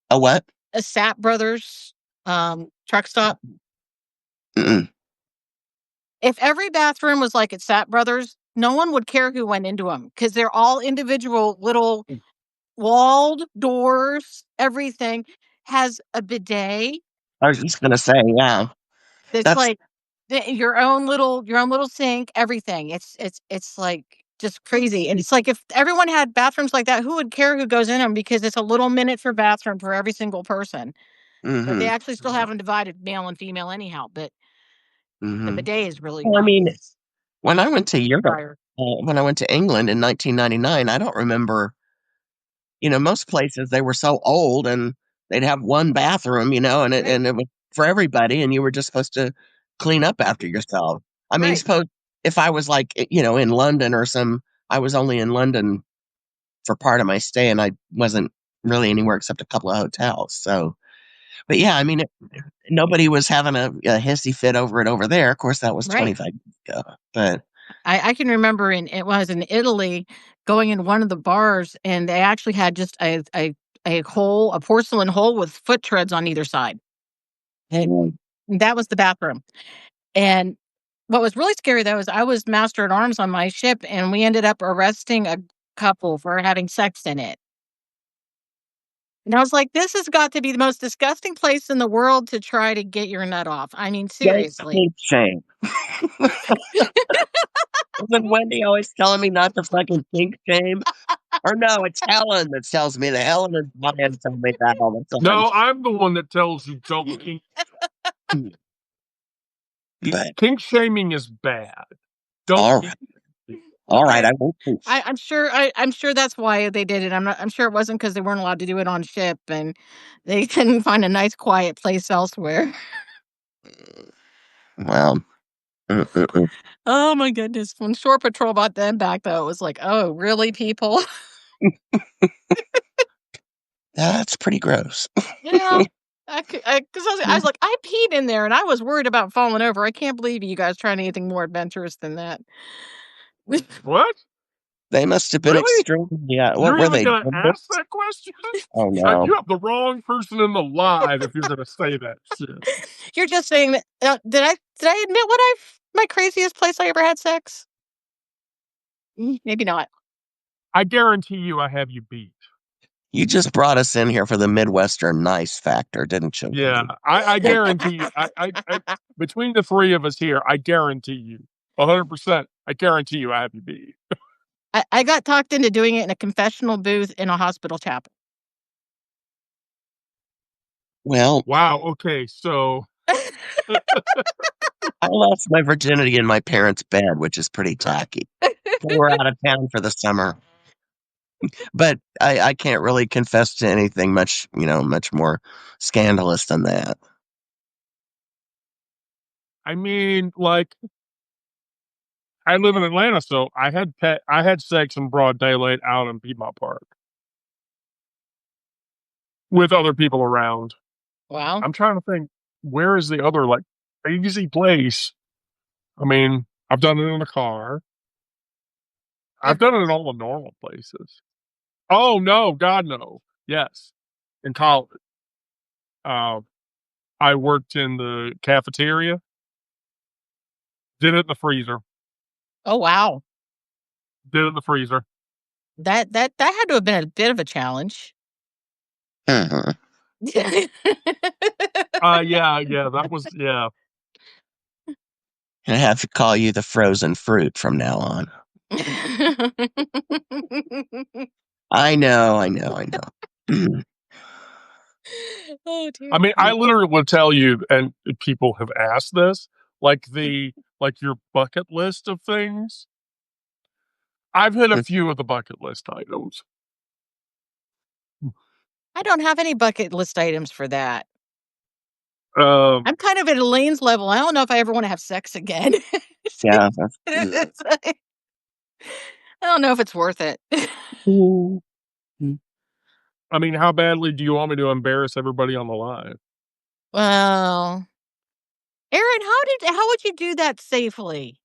D: a what?
A: A Sap Brothers truck stop?
D: Mm-mm.
A: If every bathroom was like at Sap Brothers, no one would care who went into them because they're all individual little walled doors. Everything has a bidet.
D: I was just gonna say, yeah,
A: That's
D: that's
A: like your own little sink. Everything. It's like just crazy. And it's like if everyone had bathrooms like that, who would care who goes in them? Because it's a little minute for bathroom for every single person. But they
D: mm-hmm,
A: actually still have them divided male and female anyhow. But the
D: mm-hmm.
A: bidet is really
D: Well, I mean,
A: nice.
D: when I went to Europe,
A: Dryer.
D: when I went to England in 1999, I don't remember. Most places they were so old and they'd have one bathroom, and it
A: Right.
D: and it was for everybody, and you were just supposed to clean up after yourself. I mean,
A: Right.
D: suppose if I was like, in London I was only in London for part of my stay, and I wasn't really anywhere except a couple of hotels. So, but yeah, I mean, nobody was having a hissy fit over it over there. Of course, that was
A: Right.
D: 25 years ago. But
A: I can remember it was in Italy going in one of the bars and they actually had just a hole, a porcelain hole with foot treads on either side. And that was the bathroom. And what was really scary though is I was master at arms on my ship and we ended up arresting a couple for having sex in it. And I was like, this has got to be the most disgusting place in the world to try to get your nut off. I mean,
D: don't
A: seriously.
D: kink shame. Isn't Wendy always telling me not to fucking kink shame? Or no, it's Helen that tells me that. Helen and Brian tell me that all the time.
B: No, I'm the one that tells you don't kink.
D: But
B: Kink shaming is bad. Don't
D: all
B: kink.
D: right, all right,
A: I,
D: I won't kink shame.
A: I'm sure that's why they did it. I'm sure it wasn't because they weren't allowed to do it on ship and they couldn't find a nice quiet place elsewhere.
D: Well, mm.
A: Oh my goodness. When Shore Patrol brought them back though, it was like, oh, really, people?
D: That's pretty gross.
A: Yeah. I was like, I peed in there and I was worried about falling over. I can't believe you guys trying anything more adventurous than that.
B: What?
D: They must have been
B: Really?
D: extreme. Yeah. What
B: You're
D: were
B: even
D: they?
B: going to
D: Gimbals?
B: ask that question?
D: Oh no.
B: You have the wrong person in the live if you're going to say that shit.
A: You're just saying that. Did I admit my craziest place I ever had sex? Maybe not.
B: I guarantee you, I have you beat.
D: You just brought us in here for the Midwestern nice factor, didn't you,
B: Yeah,
D: lady?
B: I guarantee you. I between the three of us here, I guarantee you, 100%. I guarantee you, I have you beat.
A: I got talked into doing it in a confessional booth in a hospital chapel.
D: Well,
B: Wow. Okay, so
D: I lost my virginity in my parents' bed, which is pretty tacky. They were out of town for the summer. But I can't really confess to anything much more scandalous than that.
B: I mean, like, I live in Atlanta, so I had sex in broad daylight out in Piedmont Park with other people around.
A: Wow.
B: I'm trying to think, where is the other like easy place? I mean, I've done it in a car. I've done it in all the normal places. Oh no, God no. Yes, in college, uh, I worked in the cafeteria. Did it in the freezer.
A: Oh, wow.
B: Did it in the freezer.
A: That had to have been a bit of a challenge.
D: Mhm.
B: Yeah. That was yeah.
D: I have to call you the frozen fruit from now on. I know.
A: Oh, dear.
B: I mean, I literally would tell you, and people have asked this, like your bucket list of things. I've hit a few of the bucket list items.
A: I don't have any bucket list items for that.
B: Um,
A: I'm kind of at Elaine's level. I don't know if I ever wanna have sex again.
D: Yeah.
A: It's like I don't know if it's worth it.
B: I mean, how badly do you want me to embarrass everybody on the live?
A: Well, Aaron, how would you do that safely?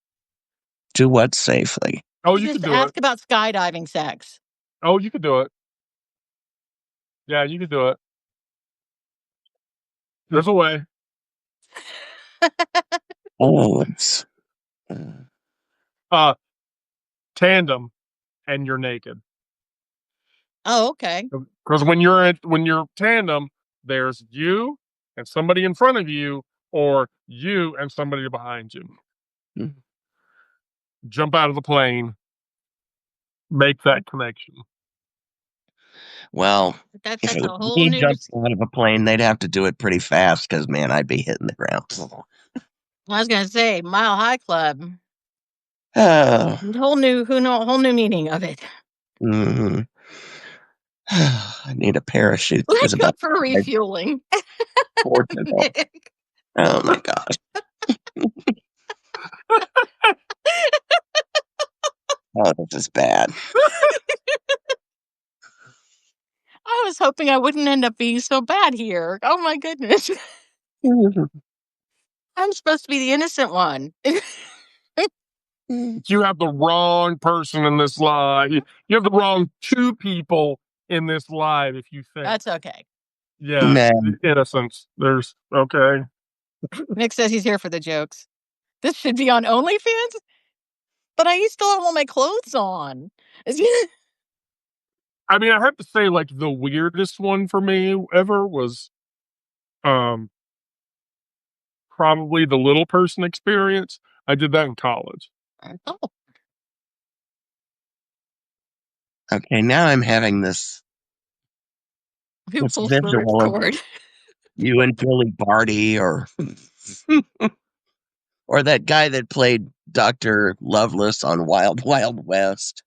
D: Do what safely?
B: Oh,
A: You
B: you
A: just
B: can do it.
A: ask about skydiving sex.
B: Oh, you can do it. Yeah, you can do it. There's a way.
D: Oh, it's
B: Uh, Tandem, and you're naked.
A: Oh, okay.
B: Because when you're tandem, there's you and somebody in front of you, or you and somebody behind you. Jump out of the plane, make that connection.
D: well, if it
A: That's
D: was
A: a whole
D: me
A: new
D: jumping out of a plane, they'd have to do it pretty fast because, man, I'd be hitting the ground.
A: I was gonna say, Mile High Club.
D: Oh,
A: Whole new meaning of it.
D: mhm. I need a parachute that was
A: Let's go
D: about
A: for refueling.
D: Portugal.
A: Nick.
D: Oh my gosh. Oh, this is bad.
A: I was hoping I wouldn't end up being so bad here. Oh my goodness. I'm supposed to be the innocent one.
B: You have the wrong person in this live. You have the wrong two people in this live if you think.
A: That's okay.
B: Yeah,
D: Man,
B: innocence. There's okay.
A: Nick says he's here for the jokes. This should be on OnlyFans? But I still have all my clothes on.
B: I mean, I have to say, like, the weirdest one for me ever was um probably the little person experience. I did that in college.
A: Oh,
D: okay, now I'm having
A: who
D: this
A: pulls the
D: visual of
A: ripcord?
D: you and Billy Barty or that guy that played Dr. Lovelace on Wild Wild West.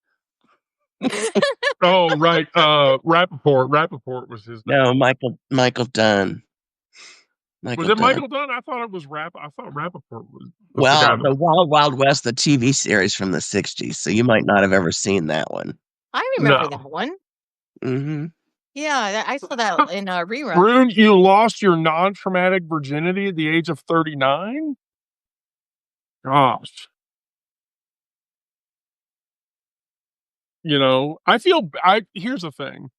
B: Oh, right. Rappaport. Rappaport was his
D: No,
B: name.
D: Michael Dunn.
B: Was
D: Michael
B: it
D: Dunn.
B: Michael Dunn? I thought it was I thought Rappaport was the
D: Well,
B: guy
D: the
B: that.
D: Wild Wild West, the TV series from the 60s, so you might not have ever seen that one.
A: I remember
B: No.
A: that one.
D: Mhm.
A: Yeah, I saw that in a rerun.
B: Rune, you lost your non traumatic virginity at the age of 39? Gosh. Here's the thing.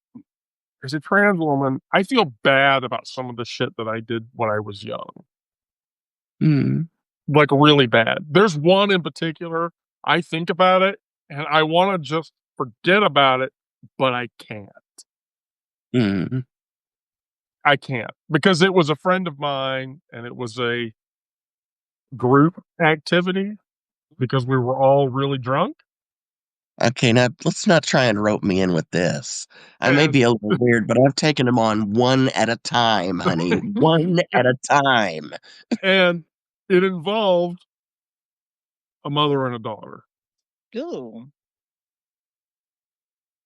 B: As a trans woman, I feel bad about some of the shit that I did when I was young.
D: Mm.
B: Like, really bad. There's one in particular, I think about it, and I wanna just forget about it, but I can't.
D: Mm.
B: I can't, because it was a friend of mine, and it was a group activity, because we were all really drunk,
D: Okay, now let's not try and rope me in with this. I may
B: and
D: be a little weird, but I've taken them on one at a time, honey. One at a time.
B: and it involved a mother and a daughter.
A: Ooh.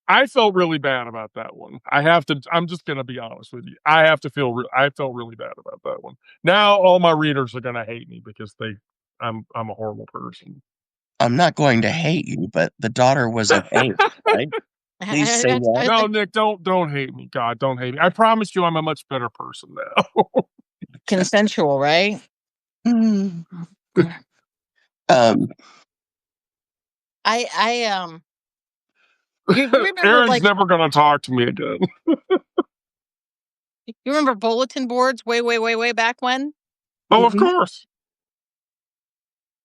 B: I felt really bad about that one. I'm just gonna be honest with you. I felt really bad about that one. Now all my readers are gonna hate me because I'm a horrible person.
D: I'm not going to hate you, but the daughter was of age, right? Please say yes.
B: No, Nick, don't hate me. God, don't hate me. I promise you I'm a much better person now.
A: Consensual, right?
D: Mm. Um,
A: I you remember
B: Aaron's
A: like
B: never gonna talk to me again.
A: you remember bulletin boards way back when?
B: Oh, of
D: mhm.
B: course.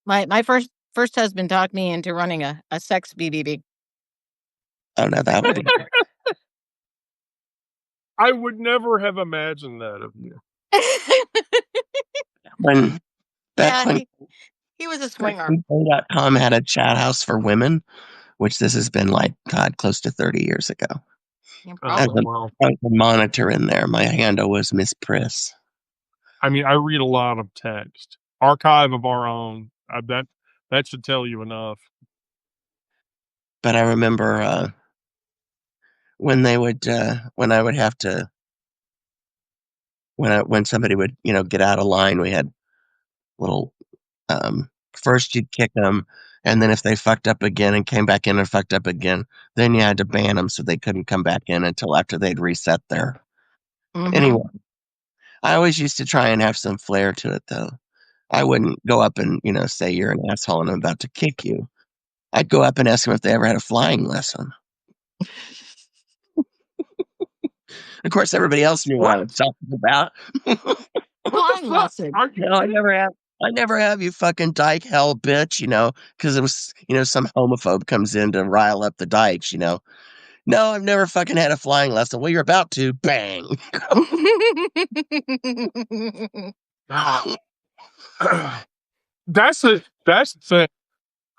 A: My first husband talked me into running a sex BBB.
D: Oh, no, that would be
B: I would never have imagined that of you.
D: when back
A: Yeah,
D: when
A: he was a
D: back
A: swinger.
D: when Play.com had a chat house for women, which this has been like, God, close to 30 years ago.
A: Yeah,
D: As
A: probably.
B: Well,
D: a monitor in there, my handle was Miss Priss.
B: I mean, I read a lot of text. Archive of our own. That should tell you enough.
D: But I remember when they would when I would have to when somebody would get out of line, we had little first you'd kick them, and then if they fucked up again and came back in and fucked up again, then you had to ban them so they couldn't come back in until after they'd reset their.
A: Mhm.
D: Anyway, I always used to try and have some flair to it though. I wouldn't go up and say you're an asshole and I'm about to kick you. I'd go up and ask them if they ever had a flying lesson. Of course, everybody else knew what I
B: What?
D: was talking about.
B: What the
A: Flying
B: fuck?
A: lesson.
B: Are you
D: No,
B: kidding?
D: I never have you fucking dyke hell bitch, because it was, some homophobe comes in to rile up the dykes. No, I've never fucking had a flying lesson. Well, you're about to. Bang.
B: Ah. That's the thing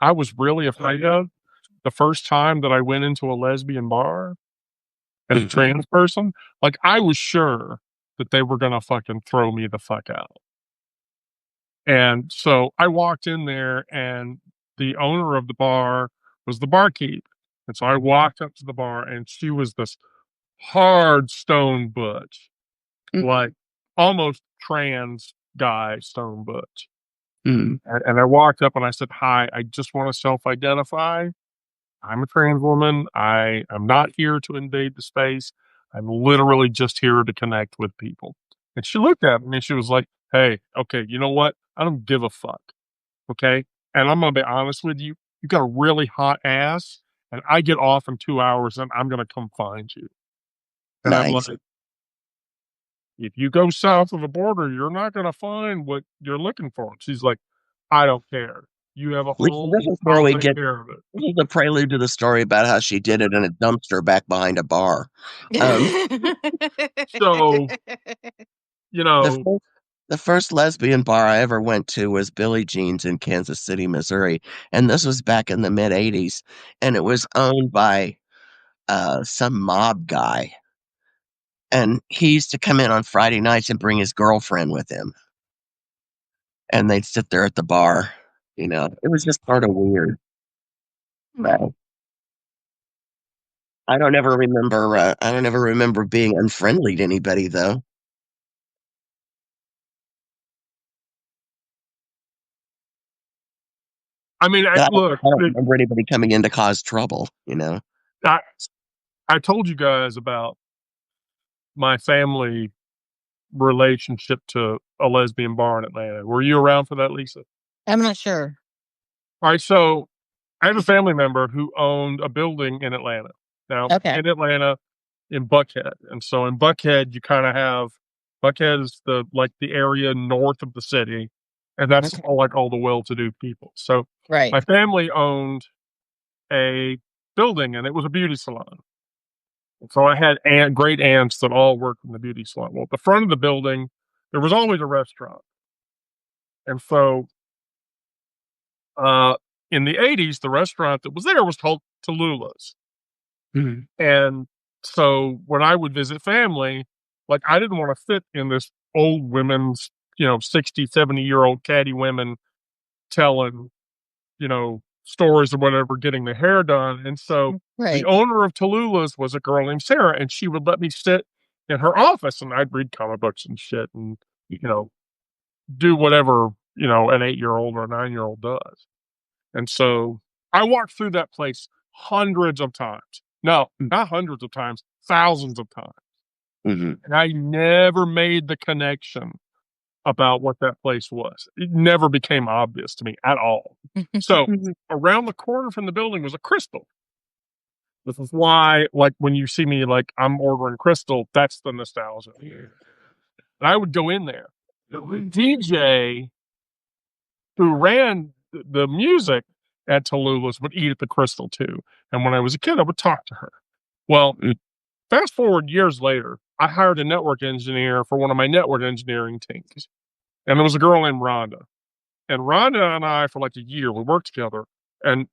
B: I was really afraid of the first time that I went into a lesbian bar as a trans person. Like, I was sure that they were gonna fucking throw me the fuck out. And so I walked in there, and the owner of the bar was the barkeep. And so I walked up to the bar, and she was this hard stone butch, like almost trans guy stone butch.
D: Mm.
B: And I walked up and I said, "Hi, I just want to self-identify. I'm a trans woman. I am not here to invade the space. I'm literally just here to connect with people." And she looked at me and she was like, "Hey, okay, you know what? I don't give a fuck. Okay. And I'm gonna be honest with you. You got a really hot ass, and I get off in 2 hours, and I'm gonna come find you." And I'm
D: Nice.
B: like, "If you go south of the border, you're not gonna find what you're looking for." And she's like, "I don't care. You have a
D: Lisa, this
B: home.
D: is where
B: I'll
D: we
B: take
D: get
B: care of it."
D: this is the prelude to the story about how she did it in a dumpster back behind a bar. Um,
B: So, you
D: the
B: know,
D: first the first lesbian bar I ever went to was Billie Jean's in Kansas City, Missouri, and this was back in the mid '80s, and it was owned by some mob guy, and he used to come in on Friday nights and bring his girlfriend with him, and they'd sit there at the bar. It was just sort of weird. But I don't ever remember being unfriendly to anybody though.
B: I mean,
D: But
B: look,
D: I don't remember anybody coming in to cause trouble.
B: I, I told you guys about my family relationship to a lesbian bar in Atlanta. Were you around for that, Lisa?
A: I'm not sure.
B: All right. So I have a family member who owned a building in Atlanta. Now,
A: Okay.
B: in Atlanta, in Buckhead, and so in Buckhead, you kind of have Buckhead is the area north of the city, and that's
A: Okay.
B: all the well-to-do people. So
A: Right.
B: my family owned a building, and it was a beauty salon. And so I had great aunts that all worked in the beauty salon. Well, at the front of the building, there was always a restaurant, and so uh, in the '80s, the restaurant that was there was called Tallulah's.
D: Mhm.
B: And so when I would visit family, like I didn't want to sit in this old women's, 60, 70-year-old catty women telling, stories or whatever, getting their hair done. And so the
A: Right.
B: owner of Tallulah's was a girl named Sarah, and she would let me sit in her office and I'd read comic books and shit and, do whatever, an 8-year-old or a 9-year-old does. And so I walked through that place hundreds of times. No, not hundreds of times, thousands of times.
D: Mhm.
B: And I never made the connection about what that place was. It never became obvious to me at all. So
D: Mhm.
B: around the corner from the building was a Crystal. This is why, like, when you see me, like, I'm ordering Crystal, that's the nostalgia. And I would go in there. The DJ who ran the music at Tallulah's would eat at the Crystal too. And when I was a kid, I would talk to her. Well, fast forward years later, I hired a network engineer for one of my network engineering teams. And there was a girl named Rhonda. And Rhonda and I, for like a year, we worked together. And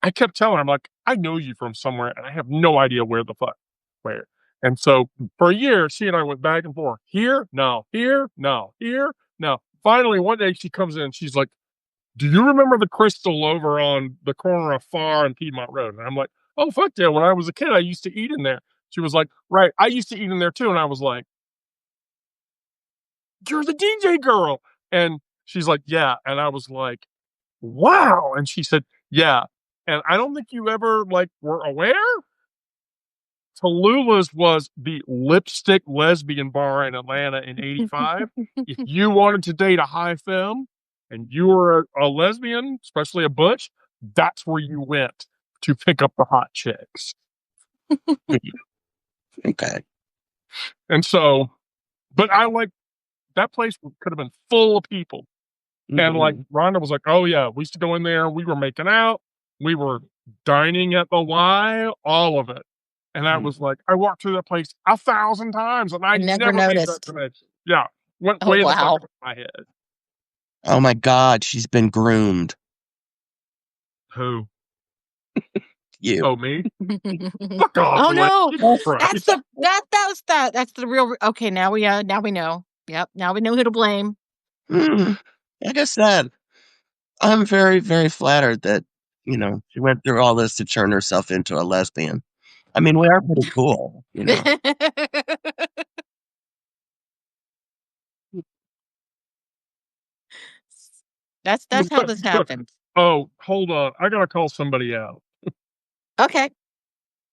B: I kept telling her, I'm like, I know you from somewhere, and I have no idea where the fuck where. And so for a year, she and I went back and forth. Here, no, here, no, here, no. Finally, one day she comes in and she's like, do you remember the Crystal over on the corner of Far and Piedmont Road? And I'm like, oh, fuck yeah. When I was a kid, I used to eat in there. She was like, right, I used to eat in there too. And I was like, you're the DJ girl. And she's like, yeah. And I was like, wow. And she said, yeah. And I don't think you ever like were aware. Tallulah's was the lipstick lesbian bar in Atlanta in '85. If you wanted to date a high femme and you were a lesbian, especially a butch, that's where you went to pick up the hot chicks.
D: Okay.
B: And so, but I like that place could have been full of people. And like
D: Mhm.
B: Rhonda was like, oh yeah, we used to go in there, we were making out, we were dining at the Y, all of it. And I
D: Mhm.
B: was like, I walked through that place 1,000 times and I
A: I never
B: never made that
A: noticed.
B: connection. Yeah. Went
A: Oh,
B: way the fuck
A: wow.
B: over my head.
D: Oh my god, she's been groomed.
B: Who?
D: You.
B: Oh, me? Fuck off,
A: Oh,
B: Lynn.
A: no.
B: Jesus
A: That's
B: Christ.
A: the real okay, now we know. Yep, now we know who to blame.
D: Mm. Like I said, I'm very, very flattered that, she went through all this to turn herself into a lesbian. I mean, we are pretty cool.
A: That's how this happened.
B: Oh, hold on. I gotta call somebody out.
A: Okay.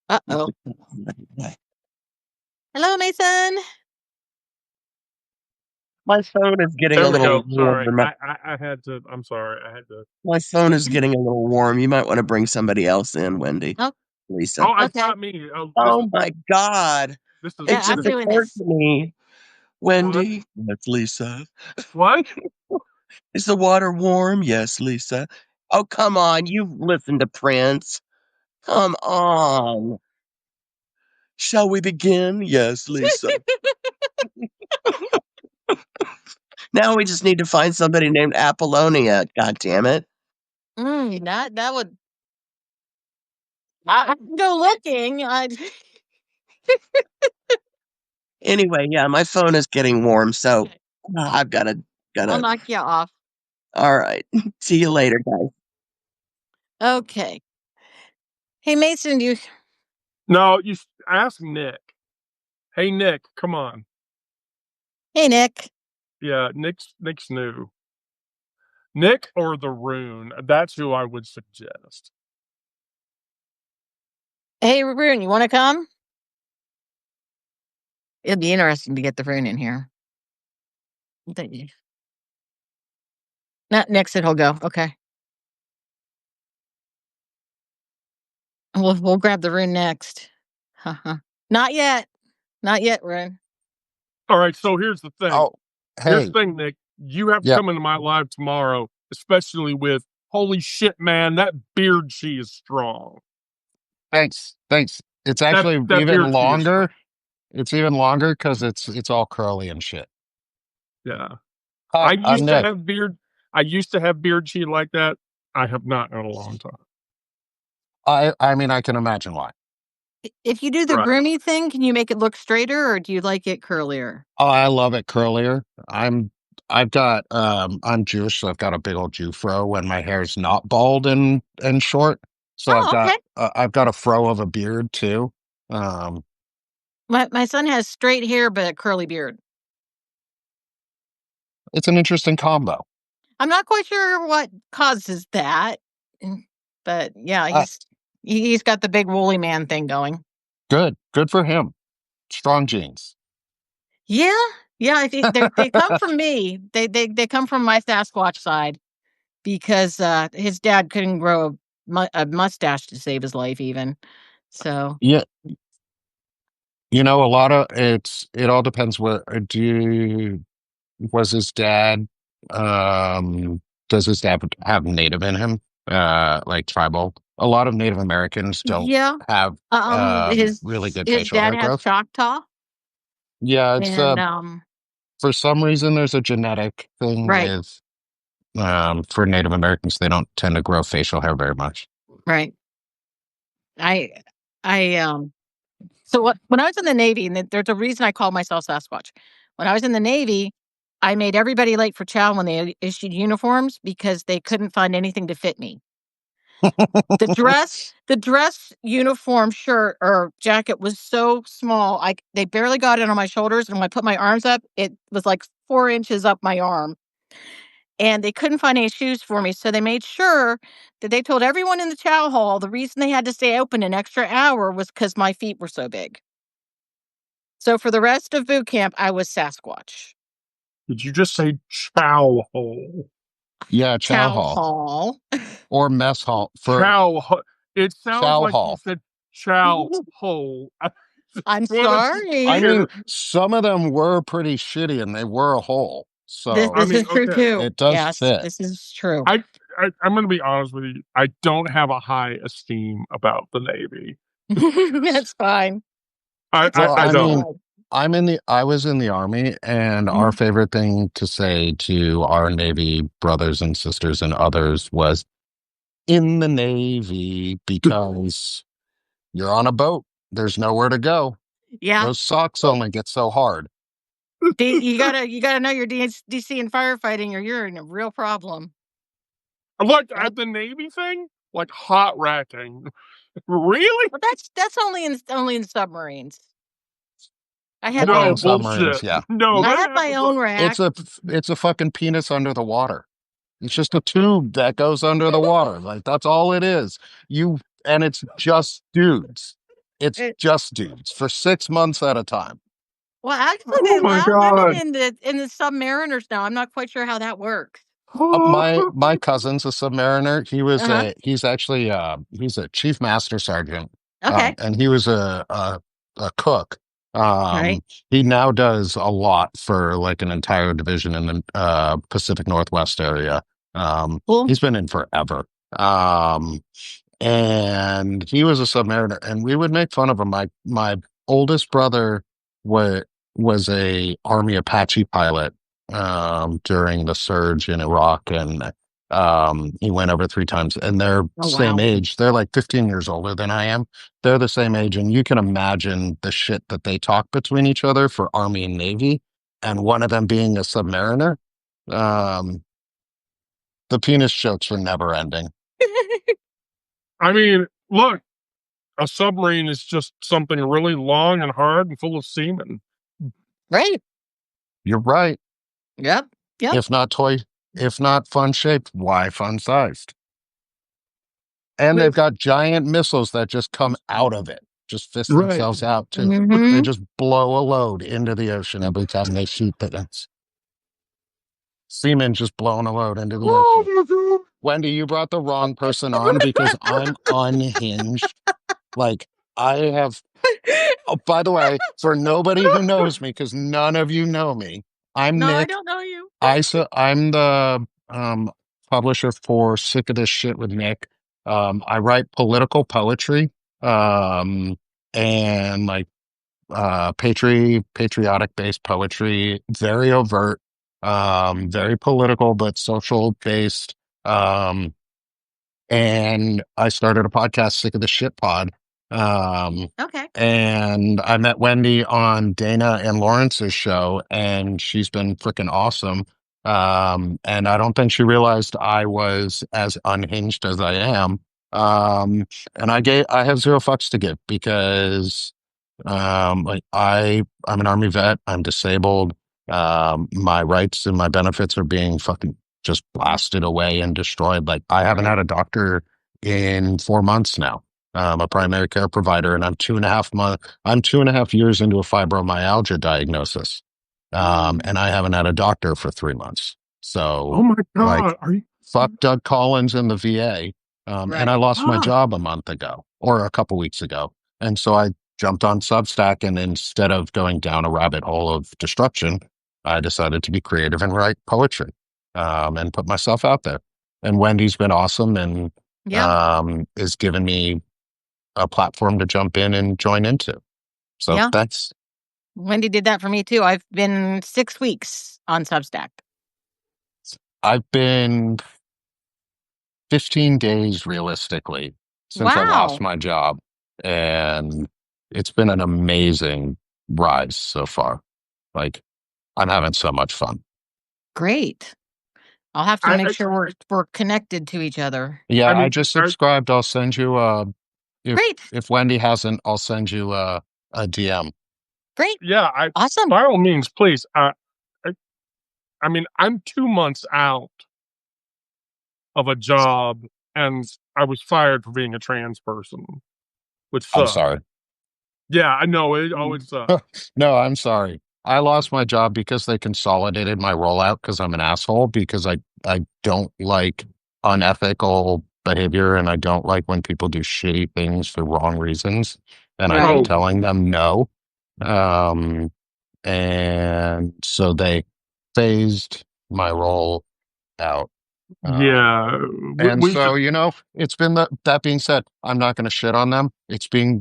A: Uh-oh. Hello, Mason.
D: My phone is getting
B: There
D: a
B: we
D: little
B: go. Sorry.
D: warm.
B: I had to. I'm sorry. I had to.
D: My phone is getting a little warm. You might want to bring somebody else in, Wendy,
A: Oh,
D: Lisa.
B: Oh, it's
A: okay.
B: not me. Oh,
D: Oh my God.
B: this is
D: It
A: Yeah, I'm
D: just
B: this.
A: doing
D: occurred
A: this.
D: to me,
B: What?
D: Wendy. That's Lisa.
B: What?
D: Is the water warm? Yes, Lisa. Oh, come on. You've listened to Prince. Come on. Shall we begin? Yes, Lisa. Now we just need to find somebody named Apollonia. God damn it.
A: That would I can go looking. I
D: Anyway, yeah, my phone is getting warm, so
A: Okay,
D: I've
A: I'll
D: gotta.
A: knock you off.
D: All right. See you later, guys.
A: Okay. Hey, Mason, you
B: No, ask Nick. Hey, Nick, come on.
A: Hey, Nick.
B: Yeah, Nick's new. Nick or the Rune. That's who I would suggest.
A: Hey, Rune, you wanna come? It'd be interesting to get the Rune in here. Thank you. No, Nick said he'll go. Okay. We'll grab the rune next. Not yet. Not yet, rune.
B: All right, so here's the thing.
E: Oh,
B: Here's
E: hey,
B: the thing, Nick. You have to
E: yeah,
B: come into my live tomorrow, especially with holy shit, man, that beard she is strong.
E: thanks. It's
B: That
E: actually
B: that
E: even
B: beard she is strong.
E: longer. It's even longer because it's all curly and shit.
B: Yeah.
E: Hi,
B: I
E: I'm
B: used to
E: Nick.
B: have beard. I used to have beard she like that. I have not in a long time.
E: I mean, I can imagine why.
A: If you do the
B: Right.
A: groomy thing, can you make it look straighter or do you like it curlier?
E: Oh, I love it curlier. I've got I'm Jewish, so I've got a big old Jew fro when my hair's not bald and short. So
A: Oh, okay.
E: I've got a fro of a beard too. Um,
A: My son has straight hair but a curly beard.
E: it's an interesting combo.
A: I'm not quite sure what causes that, but yeah,
E: Uh,
A: he's got the big woolly man thing going.
E: good for him. Strong genes.
A: Yeah, yeah. They come from me. They come from my Sasquatch side because his dad couldn't grow a mustache to save his life, even. So
E: Yeah, a lot of it all depends what do you was his dad does his dad have native in him? Like tribal. A lot of Native Americans don't
A: yeah,
E: have
A: his
E: really good
A: his
E: facial
A: dad
E: hair
A: has
E: growth.
A: Choctaw,
E: Yeah, it's
A: and
E: for some reason there's a genetic thing
A: right,
E: with for Native Americans they don't tend to grow facial hair very much.
A: right. I I So when I was in the Navy, and there's a reason I call myself Sasquatch. When I was in the Navy, I made everybody late for chow when they issued uniforms because they couldn't find anything to fit me. The dress uniform shirt or jacket was so small, they barely got it on my shoulders, and when I put my arms up, it was like 4 inches up my arm. And they couldn't find any shoes for me, so they made sure that they told everyone in the chow hall the reason they had to stay open an extra hour was because my feet were so big. So for the rest of boot camp, I was Sasquatch.
B: Did you just say chow hole?
E: Yeah, chow
A: Chow
E: hall
A: hall.
E: or mess hall for
B: It sounds
E: chow
B: like you
E: hall.
B: said chow hole. I
A: I'm
B: just wanted to be
E: I
A: sorry.
E: mean,
B: clear.
E: some of them were pretty shitty and they were a hole.
A: This
E: So
B: I
A: this
B: mean,
A: is true
B: okay.
A: too.
E: it does
A: Yes,
E: fit.
A: this is true.
B: I'm going to be honest with you. I don't have a high esteem about the Navy.
A: That's fine.
E: Well,
B: I
E: I
B: don't.
E: mean, I was in the Army, and our
A: Mhm.
E: favorite thing to say to our Navy brothers and sisters and others was in the Navy because you're on a boat. There's nowhere to go.
A: Yeah.
E: Those socks only get so hard.
A: You gotta know your DC and firefighting, or you're in a real problem.
B: Look
A: Yep.
B: at the Navy thing, like hot racking. Really?
A: But that's only in submarines. I had
E: Only
A: my
B: No
E: in
A: own.
E: submarines,
B: bullshit.
E: yeah.
B: No,
A: I
B: that
A: had my
B: happens.
A: own rack.
E: It's a fucking penis under the water. It's just a tube that goes under the water. Like that's all it is. And it's just dudes. It's
A: It,
E: just dudes for 6 months at a time.
A: well, actually, they
B: Oh my
A: allow women
B: god.
A: in the submariners now. I'm not quite sure how that works.
E: My cousin's a submariner.
A: Uh huh.
E: He's a chief master sergeant.
A: Okay.
E: And he was a cook.
A: Right.
E: He now does a lot for like an entire division in the Pacific Northwest area.
A: Cool.
E: He's been in forever. And he was a submariner, and we would make fun of him. My oldest brother was a Army Apache pilot during the surge in Iraq, and he went over 3 times. And they're
A: Oh
E: same
A: wow.
E: age. They're like 15 years older than I am. They're the same age, and you can imagine the shit that they talk between each other for Army and Navy, and one of them being a submariner. Um, the penis jokes are never ending.
B: I mean, look, a submarine is just something really long and hard and full of semen.
A: Right.
E: You're right.
A: Yep. Yep.
E: If not fun shaped, why fun sized? And they've got giant missiles that just come out of it, just fist
B: Right.
E: themselves out too. They
A: Mm-hmm.
E: just blow a load into the ocean every time they shoot things. Seamen just blowing a load into the ocean.
B: Oh my god.
E: Wendy, you brought the wrong person on because I'm unhinged. Like I have. Oh, by the way, for nobody who knows me, because none of you know me, I'm
A: No, I
E: Nick.
A: don't know you.
E: I'm the publisher for Sick of This Shit with Nick. I write political poetry and like patriotic based poetry, very overt, very political but social based. Um, and I started a podcast, Sick of the Shit Pod.
A: Okay.
E: And I met Wendy on Dana and Lawrence's show, and she's been freaking awesome. And I don't think she realized I was as unhinged as I am. And I have zero fucks to give because like I'm an army vet, I'm disabled. My rights and my benefits are being fucking just blasted away and destroyed. Like I haven't had a doctor in 4 months now. A primary care provider, and I'm 2.5 years into a fibromyalgia diagnosis. And I haven't had a doctor for 3 months.
B: Oh
E: So
B: my
E: like
B: God. Are you?
E: fuck Doug Collins in the VA. And I
A: Right.
E: lost my
B: Ah,
E: job a month ago or a couple weeks ago. And so I jumped on Substack, and instead of going down a rabbit hole of destruction, I decided to be creative and write poetry and put myself out there. And Wendy's been awesome and
A: Yeah.
E: is giving me a platform to jump in and join into. So
A: Yeah.
E: that's
A: Wendy did that for me too. I've been 6 weeks on Substack.
E: I've been 15 days realistically since I lost
A: Wow.
E: my job, and it's been an amazing rise so far. Like I'm having so much fun.
A: Great. I'll have to
B: I,
A: make
B: I,
A: sure we're connected to each other.
E: Yeah,
B: I
E: I
B: mean,
E: just subscribed. I'll send you
A: Great.
E: if Wendy hasn't, I'll send you a DM.
A: Great.
B: yeah,
A: Awesome.
B: by all means, please. I, I mean, I'm 2 months out of a job, and I was fired for being a trans person, which
E: I'm
B: sucks.
E: sorry.
B: Yeah, I know it always sucks.
E: No, I'm sorry. I lost my job because they consolidated my rollout because I'm an asshole because I don't like unethical behavior and I don't like when people do shitty things for wrong reasons. And I keep
A: Right.
B: Oh,
E: telling them no. Um, and so they phased my roll out.
B: yeah,
E: And
B: we
E: so,
B: should.
E: it's been that being said, I'm not going to shit on them.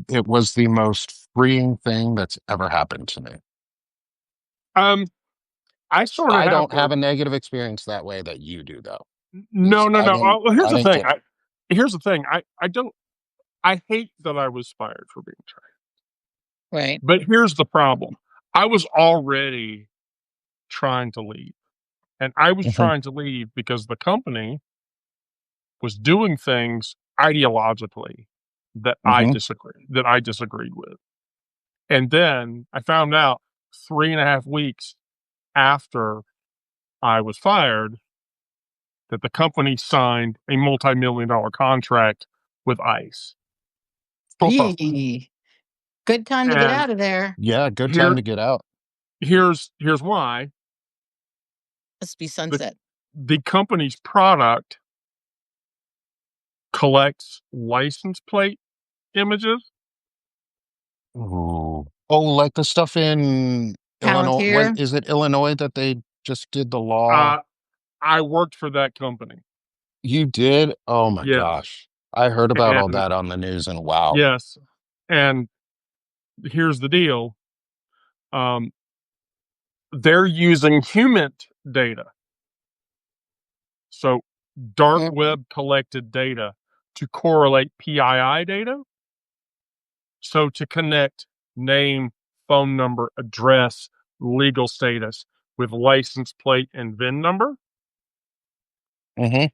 E: It was the most freeing thing that's ever happened to me.
B: Um, I sort of
E: I
B: have
E: don't
B: to.
E: have a negative experience that way that you do, though.
B: No, no, no.
E: I didn't get it.
B: Here's the thing. I don't. I hate that I was fired for being trans.
A: Right.
B: But here's the problem. I was already trying to leave, and I was
E: Mhm,
B: trying to leave because the company was doing things ideologically
E: mhm.
B: that I disagreed with. And then I found out 3.5 weeks after I was fired that the company signed a multi-million dollar contract with ICE.
A: Yee. Good time to get
B: And
A: out of there.
E: Yeah, good time
B: here
E: to get out.
B: here's why.
A: Must be
B: The
A: sunset.
B: the company's product collects license plate images.
E: Ooh. Oh, like the stuff in Illinois. When
A: Palantir.
E: is it Illinois that they just did the law?
B: Uh, I worked for that company.
E: You did? Oh my
B: Yes.
E: gosh. I heard about all
B: And
E: that on the news and wow.
B: yes. And here's the deal. Um, they're using human data. So dark
A: Mm.
B: web collected data to correlate PII data. So to connect name, phone number, address, legal status with license plate and VIN number.
E: Hmm.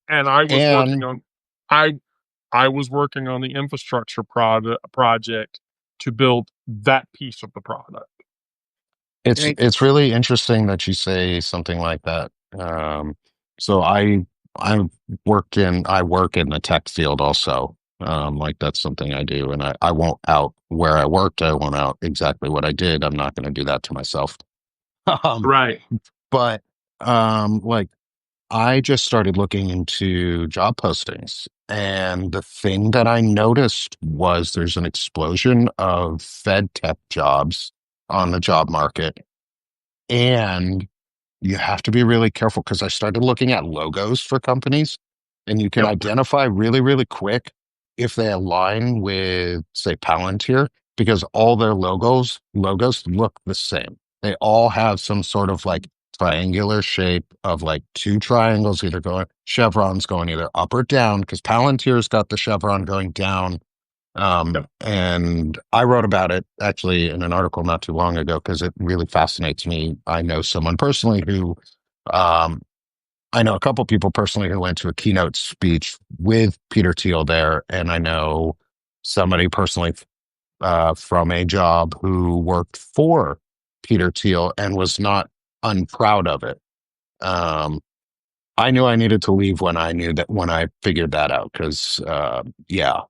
B: And I was working
E: And
B: on I I was working on the infrastructure project to build that piece of the product.
A: Great.
E: it's really interesting that you say something like that. So I work in the tech field also. Like that's something I do, and I won't out where I worked. I won't out exactly what I did. I'm not going to do that to myself. Um,
B: Right.
E: but like I just started looking into job postings And the thing that I noticed was there's an explosion of Fed tech jobs on the job market. And you have to be really careful because I started looking at logos for companies, and you can
B: Yep.
E: identify really, really quick if they align with, say, Palantir, because all their logos look the same. They all have some sort of like triangular shape of like two triangles, either going chevrons going either up or down, because Palantir's got the chevron going down.
B: Yep.
E: And I wrote about it actually in an article not too long ago because it really fascinates me. I know someone personally who, um, I know a couple people personally who went to a keynote speech with Peter Thiel there, and I know somebody personally from a job who worked for Peter Thiel and was not unproud of it. Um, I knew I needed to leave when I figured that out because yeah.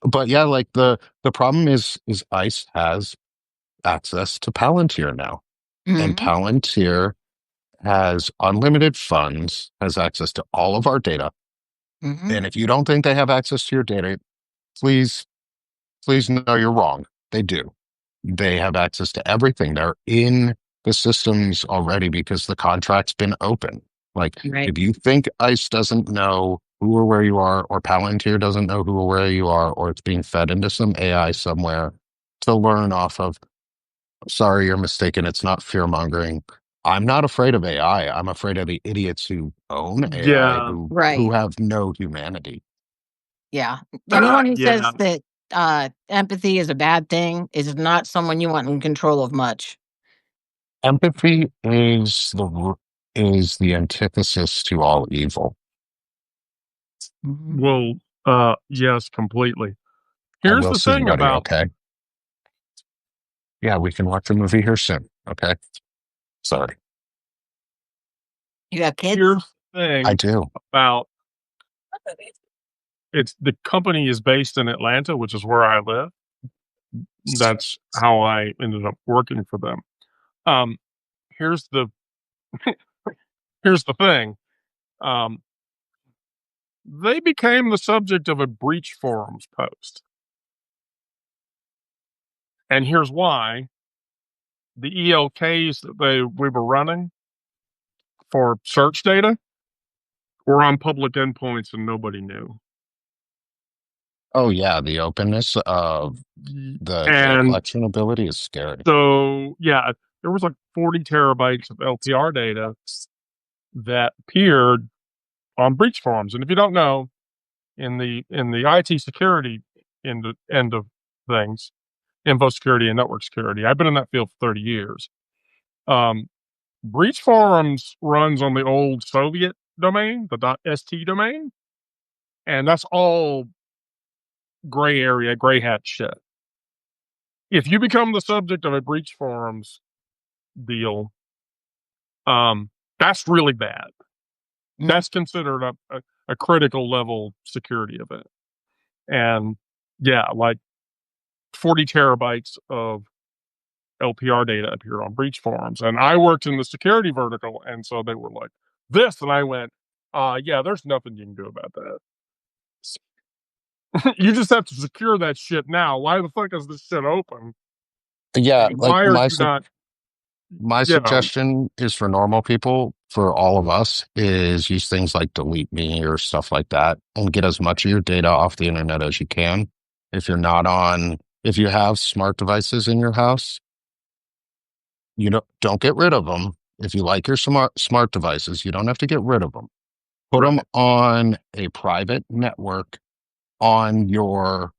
E: But yeah, like the problem is ICE has access to Palantir now, and
A: Mhm.
E: Palantir has unlimited funds, has access to all of our data.
A: Mhm.
E: And if you don't think they have access to your data, please, please know you're wrong. They do. They have access to everything. They're in the systems already because the contract's been open. Like,
A: Right.
E: if you think ICE doesn't know who or where you are, or Palantir doesn't know who or where you are, or it's being fed into some AI somewhere to learn off of, sorry, you're mistaken. It's not fear mongering. I'm not afraid of AI. I'm afraid of the idiots who own AI
B: Yeah.
E: who
A: Right.
E: have no humanity.
A: Yeah. Anyone who says
B: Yeah.
A: that empathy is a bad thing is not someone you want in control of much.
E: Empathy is the antithesis to all evil.
A: Mhm.
B: Well, yes, completely.
E: I
B: Here's
E: will
B: the
E: soon,
B: thing
E: buddy.
B: about
E: Okay. Yeah, we can watch the movie here soon. Okay. Sorry.
A: You got kids?
B: here's the
E: I
B: thing
E: do.
B: about it's the company is based in Atlanta, which is where I live. That's how I ended up working for them. Um, here's the here's the thing. Um, they became the subject of a breach forums post, and here's why: the ELKs that we were running for search data were on public endpoints, and nobody knew.
E: Oh yeah, the openness of the data
B: And
E: collection ability is scary.
B: so, yeah, there was like 40 terabytes of LPR data that appeared on breach forums. And if you don't know, in the IT security end of things, info security and network security, I've been in that field for 30 years. Um, breach forums runs on the old Soviet domain, the .st domain, and that's all gray area, gray hat shit. If you become the subject of a breach forums deal, that's really bad.
A: Mm.
B: That's considered a critical level security event. And yeah, like 40 terabytes of LPR data appeared on breach forums. And I worked in the security vertical. And so they were like, this. And I went, yeah, there's nothing you can do about that. You just have to secure that shit now. Why the fuck is this shit open?
E: Yeah,
B: And
E: like
B: why are you not,
E: my
B: yeah,
E: suggestion is for normal people, for all of us, is use things like delete me or stuff like that and get as much of your data off the internet as you can. If you're not on, if you have smart devices in your house, don't get rid of them. If you like your smart devices, you don't have to get rid of them. Put them
B: right.
E: on a private network on your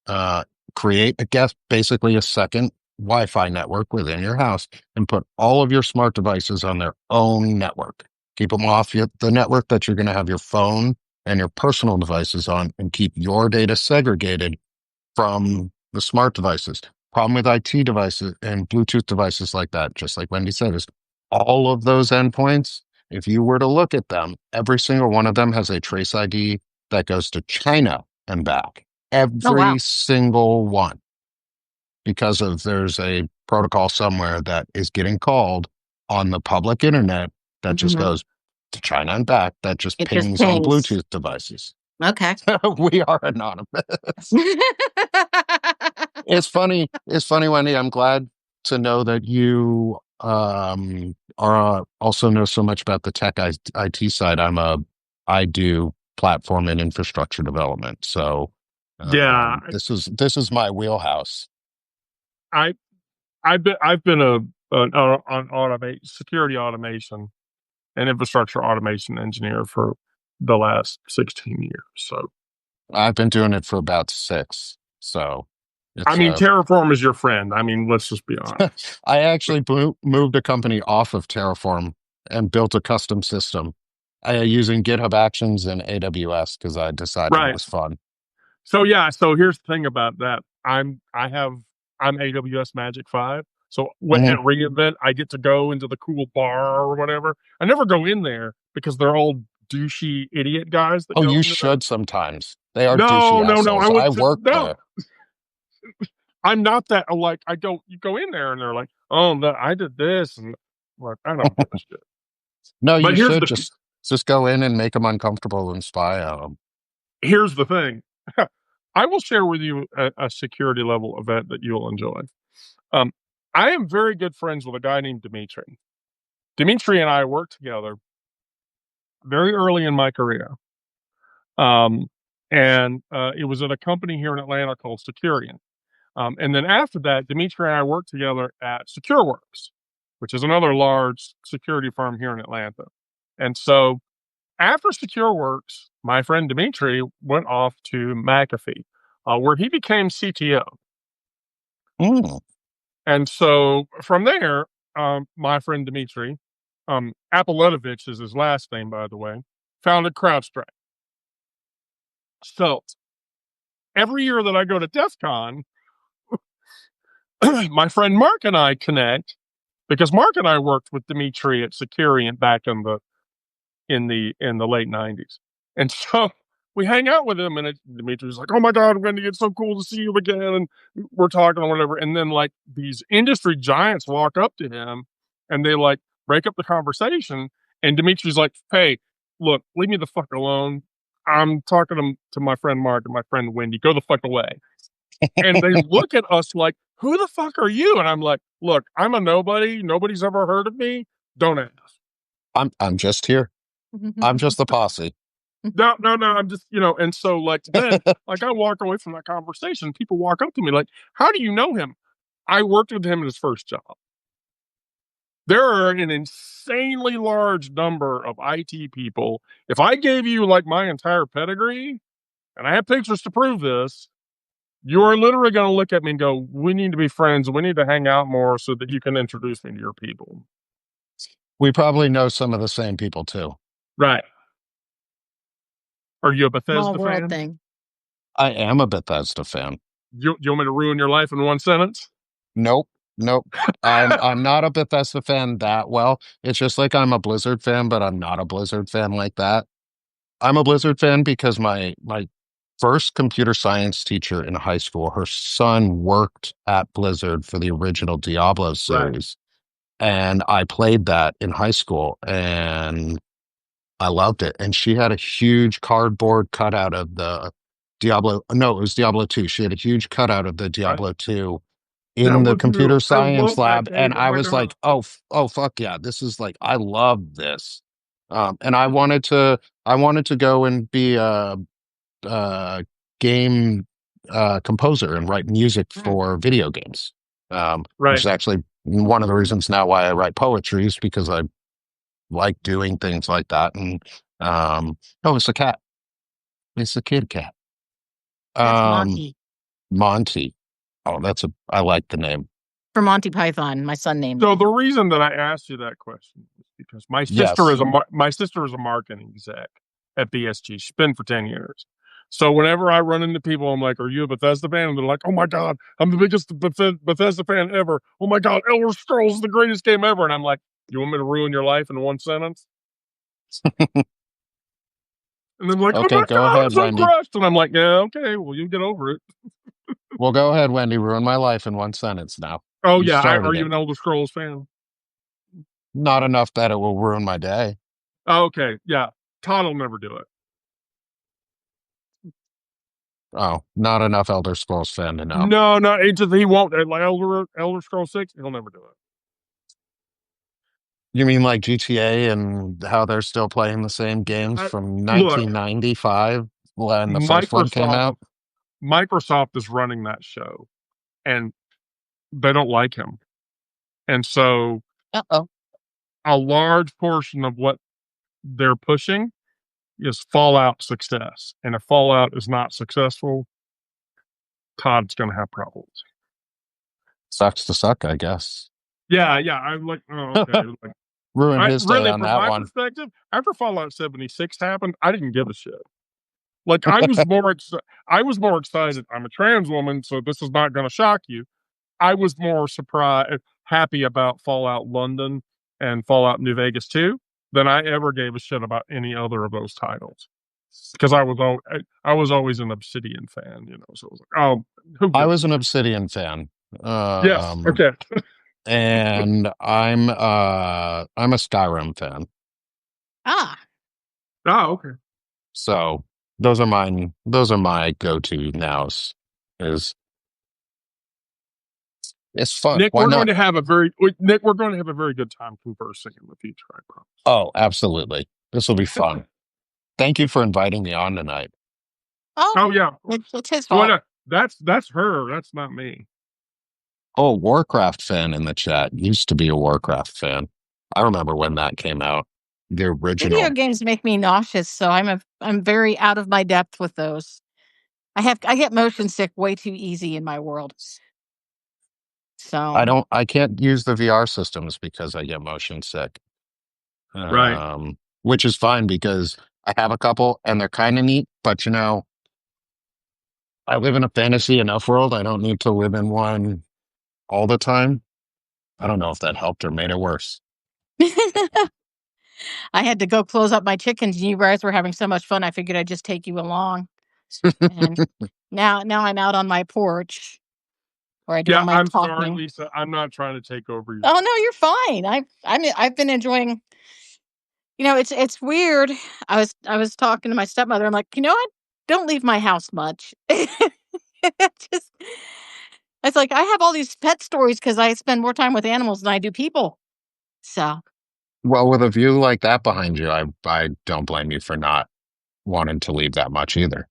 E: uh, create a guest, basically a second Wi-Fi network within your house, and put all of your smart devices on their own network. Keep them off the network that you're going to have your phone and your personal devices on, and keep your data segregated from the smart devices. Problem with IT devices and Bluetooth devices like that, just like Wendy said, is all of those endpoints, if you were to look at them, every single one of them has a trace ID that goes to China and back.
A: Oh
E: Every
A: wow.
E: single one. Because of there's a protocol somewhere that is getting called on the public internet that just
A: Mhm.
E: goes to China and back that just
A: It just
E: pings on
A: pings.
E: Bluetooth devices.
A: Okay.
E: We are anonymous. It's funny. It's funny, Wendy. I'm glad to know that you are also know so much about the tech IT side. I do platform and infrastructure development. So
B: Yeah,
E: this is my wheelhouse.
B: I I've been on automate security automation and infrastructure automation engineer for the last 16 years. So
E: I've been doing it for about 6. So
B: I
E: it's
B: mean, Terraform is your friend. I mean, let's just be honest.
E: I actually moved a company off of Terraform and built a custom system using GitHub Actions and AWS because I decided it
B: Right.
E: was fun.
B: So yeah, so here's the thing about that. I'm AWS Magic 5. So
E: Mhm.
B: at reInvent, I get to go into the cool bar or whatever. I never go in there because they're all douchey idiot guys that
E: Oh,
B: go
E: you
B: into there.
E: should sometimes. They are douchey
B: No. I
E: assholes. I
B: went to
E: worked
B: no.
E: there.
B: I'm not that like I go. You go in there and they're like, oh, I did this, and I'm like I don't give a shit.
E: No,
B: But
E: you should just go in and make them uncomfortable and spy on them.
B: here's the thing. I will share with you a security level event that you'll enjoy. Um, I am very good friends with a guy named Dimitri. Dimitri and I worked together very early in my career. Um, and it was at a company here in Atlanta called Securian. And then after that, Dimitri and I worked together at SecureWorks, which is another large security firm here in Atlanta. And so after SecureWorks, my friend Dimitri went off to McAfee, where he became CTO.
E: Mm.
B: And so from there, my friend Dimitri, Apolletovich is his last name, by the way, founded CrowdStrike. So every year that I go to DEF CON, my friend Mark and I connect because Mark and I worked with Dimitri at Securian back in the late '90s, and so we hang out with him. And Dimitri's like, "Oh my God, Wendy, it's so cool to see you again." And we're talking or whatever. And then like these industry giants walk up to him, and they like break up the conversation. And Dimitri's like, "Hey, look, leave me the fuck alone. I'm talking to my friend Mark and my friend Wendy. Go the fuck away." And they look at us like, "Who the fuck are you?" And I'm like, "Look, I'm a nobody. Nobody's ever heard of me. Don't ask."
E: I'm just here. I'm just the posse.
B: No. I'm just, and so like then, like I walk away from that conversation. People walk up to me like, "How do you know him?" I worked with him in his first job. There are an insanely large number of IT people. If I gave you like my entire pedigree, and I have pictures to prove this, you are literally going to look at me and go, "We need to be friends. We need to hang out more so that you can introduce me to your people."
E: We probably know some of the same people too.
B: Right. Are you a
A: Small
B: Bethesda
A: world
B: fan?
A: thing.
E: I am a Bethesda fan.
B: You want me to ruin your life in one sentence?
E: Nope. Nope. I'm not a Bethesda fan that well. It's just like I'm a Blizzard fan, but I'm not a Blizzard fan like that. I'm a Blizzard fan because my first computer science teacher in high school, her son worked at Blizzard for the original Diablo
B: Right.
E: series. And I played that in high school and I loved it. And she had a huge cardboard cutout of the Diablo. No, it was Diablo 2. She had a huge cutout of the
B: Right.
E: Diablo 2 in the
B: Diablo 2.
E: computer
B: I
E: science
B: love that
E: lab.
B: game.
E: And
B: Oh
E: I
B: my
E: was
B: God.
E: like, oh, fuck yeah. This is like, I love this. And I wanted to go and be a game composer and write music
A: Mm.
E: for video games. Which
B: Right.
E: is actually one of the reasons now why I write poetry is because I like doing things like that. And oh, it's a cat. It's a kid cat.
A: That's
E: Um,
A: Monty
E: Monty. Oh, I like the name.
A: from Monty Python. My son named
B: So
A: him.
B: the reason that I asked you that question is because
E: Yes.
B: my sister is a marketing exec at BSG. She's been for 10 years. So whenever I run into people, I'm like, "Are you a Bethesda fan?" And they're like, "Oh my God, I'm the biggest Bethesda fan ever. Oh my God, Elder Scrolls is the greatest game ever." And I'm like, "You want me to ruin your life in one sentence?" And they're like, "Oh
E: Okay,
B: my
E: go
B: God, I'm
E: ahead,
B: so
E: Wendy.
B: crushed." And I'm like, "Yeah, okay, well, you get over it."
E: Well, go ahead, Wendy. Ruin my life in one sentence now.
B: Oh
E: You
B: yeah, are
E: started
B: you
E: it.
B: an Elder Scrolls fan?
E: Not enough that it will ruin my day.
B: Oh, okay, yeah. Todd will never do it.
E: Oh, not enough Elder Scrolls fan to know.
B: No, no, he won't. Like Elder Scrolls 6, he'll never do it.
E: You mean like GTA and how they're still playing the same games
B: I,
E: from
B: look,
E: 1995 when the first one came
B: Microsoft
E: out?
B: Microsoft is running that show, and they don't like him. And so
A: Uh-oh.
B: a large portion of what they're pushing is Fallout success. And if Fallout is not successful, Todd's going to have problems.
E: Sucks to suck, I guess.
B: Yeah, yeah. I'm like, oh, okay. Like,
E: Ruined his day
B: really,
E: on
B: from
E: that
B: my
E: one.
B: perspective, after Fallout 76 happened, I didn't give a shit. Like, I was more excited. I'm a trans woman, so this is not going to shock you. I was more surprised, happy about Fallout London and Fallout New Vegas 2 than I ever gave a shit about any other of those titles. Because I was always an Obsidian fan, So it was like, oh, who
E: I
B: gives a
E: was an
B: shit?
E: Obsidian fan.
B: Yes,
E: Um,
B: okay.
E: and I'm a Skyrim fan.
A: Ah,
B: Oh, okay.
E: So those are my go-to nows. Is it's fun.
B: Nick,
E: Why not?
B: we're going to have a very good time conversing in the future, I promise.
E: Oh, absolutely. This will be fun. Thank you for inviting me on tonight.
A: oh,
B: Oh yeah.
A: it's his
B: Well,
A: fault.
B: no, that's her. That's not me.
E: Oh, Warcraft fan in the chat. Used to be a Warcraft fan. I remember when that came out. The
A: Video
E: original.
A: games make me nauseous, so I'm very out of my depth with those. I get motion sick way too easy in my world. So
E: I can't use the VR systems because I get motion sick.
B: Right.
E: Which is fine because I have a couple and they're kind of neat, but I live in a fantasy enough world. I don't need to live in one all the time. I don't know if that helped or made it worse.
A: I had to go close up my chickens, and you guys were having so much fun. I figured I'd just take you along. And now I'm out on my porch where I do all
B: Yeah,
A: my
B: I'm sorry,
A: talking.
B: Lisa. I'm not trying to take over your
A: Oh
B: show.
A: no, you're fine. I've been enjoying. It's weird. I was talking to my stepmother. I'm like, I don't leave my house much. Just it's like I have all these pet stories because I spend more time with animals than I do people. So,
E: Well, with a view like that behind you, I don't blame you for not wanting to leave that much either.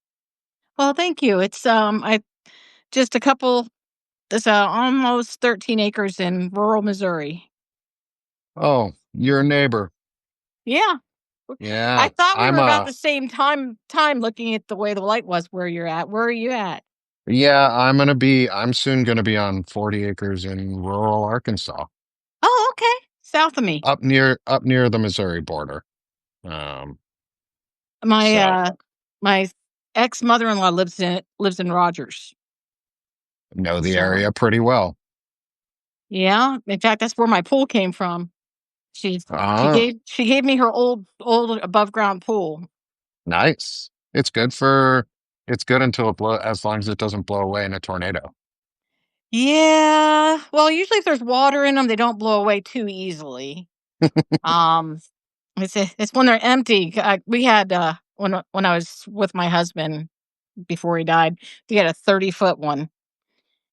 A: well, thank you. It's I just a couple. It's almost 13 acres in rural Missouri.
E: Oh, your neighbor.
A: Yeah, I
E: Yeah,
A: thought we were about the same time looking at the way the light was where you're at. Where are you at?
E: I'm soon gonna be on 40 acres in rural Arkansas,
A: Oh, okay. South of me.
E: up near the Missouri border. Um,
A: My
E: so
A: my ex mother-in-law lives in Rogers.
E: know the
A: So
E: area pretty well.
A: yeah, in fact, that's where my pool came from. She she
E: Ah,
A: gave she gave me her old above ground pool.
E: nice. It's good until as long as it doesn't blow away in a tornado.
A: Yeah, well, usually if there's water in them, they don't blow away too easily. Um, it's when they're empty. We had when I was with my husband before he died, we had a 30-foot one,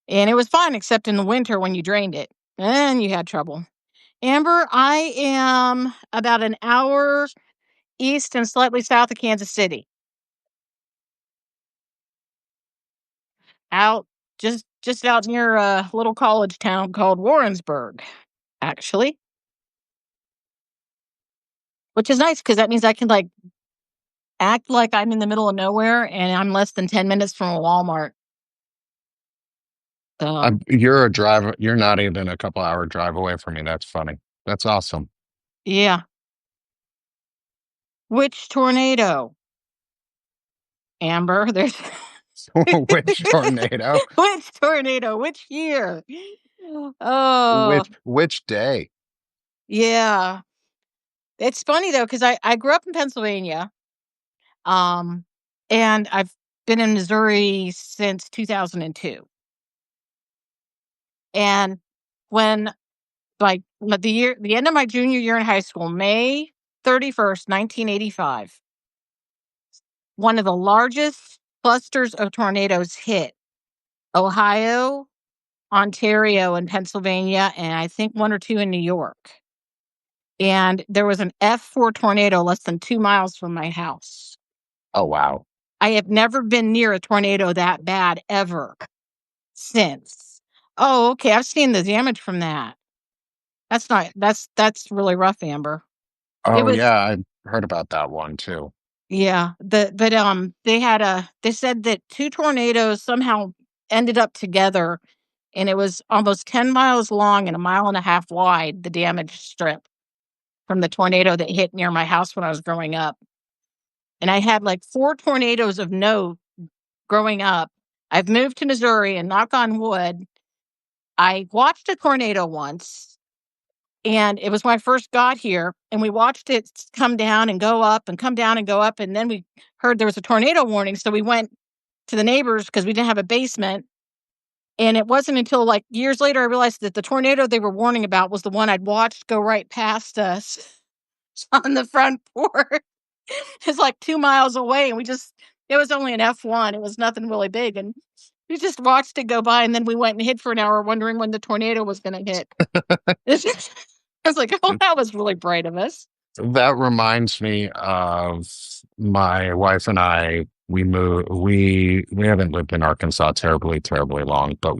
A: and it was fine except in the winter when you drained it, and you had trouble. Amber, I am about an hour east and slightly south of Kansas City. Out just out near a little college town called Warrensburg, actually, which is nice because that means I can like act like I'm in the middle of nowhere and I'm less than 10 minutes from a Walmart. So
E: You're a drive. You're not even a couple hour drive away from me. That's funny. That's awesome.
A: yeah. Which tornado? Amber, there's
E: Which tornado?
A: which tornado? Which year? Oh,
E: Which day?
A: yeah. It's funny though, because I grew up in Pennsylvania. Um, and I've been in Missouri since 2002. And when the end of my junior year in high school, May 31st, 1985, one of the largest clusters of tornadoes hit Ohio, Ontario, and Pennsylvania, and I think one or two in New York. And there was an F4 tornado less than 2 miles from my house.
E: Oh, wow.
A: I have never been near a tornado that bad ever since. Oh, okay. I've seen the damage from that. That's really rough, Amber. It
E: Oh,
A: was,
E: yeah, I heard about that one too.
A: yeah. They said that two tornadoes somehow ended up together, and it was almost 10 miles long and a mile and a half wide, the damage strip from the tornado that hit near my house when I was growing up. And I had like 4 tornadoes of note growing up. I've moved to Missouri, and knock on wood, I watched a tornado once, and it was when I first got here, and we watched it come down and go up and come down and go up, and then we heard there was a tornado warning, so we went to the neighbors because we didn't have a basement, and it wasn't until, like, years later I realized that the tornado they were warning about was the one I'd watched go right past us on the front porch. It's like 2 miles away, and it was only an F1, it was nothing really big, and we just watched it go by, and then we went and hid for an hour wondering when the tornado was gonna hit. It's just I was like, "Oh, that was really bright of us."
E: That reminds me of my wife and I. We moved. We haven't lived in Arkansas terribly long, but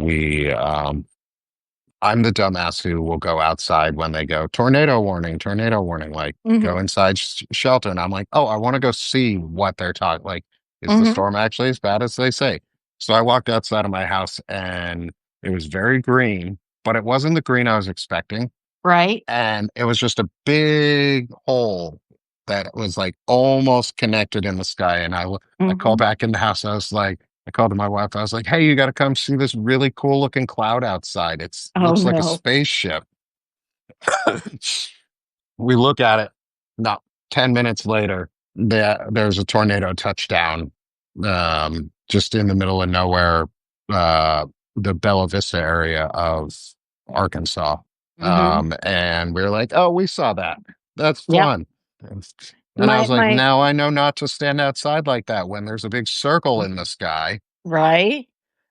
E: I'm the dumbass who will go outside when they go tornado warning, like go
A: Mhm,
E: inside shelter. And I'm like, oh, I want to go see what they're talking. Like, is the
A: mhm,
E: storm actually as bad as they say? So I walked outside of my house and it was very green, but it wasn't the green I was expecting.
A: right?
E: And it was just a big hole that was like almost connected in the sky. And I called
A: Mhm.
E: back in the house. I called to my wife. I was like, "Hey, you got to come see this really cool looking cloud outside. It
A: Oh,
E: looks like a
A: no.
E: spaceship." We look at it. Not 10 minutes later, there's a tornado touchdown, just in the middle of nowhere, uh, the Bella Vista area of Arkansas.
A: Mhm.
E: And we were like, "Oh, we saw that. That's
A: Yep.
E: fun." And I
A: My
E: was like,
A: my
E: "Now I know not to stand outside like that when there's a big circle in the sky."
A: Right?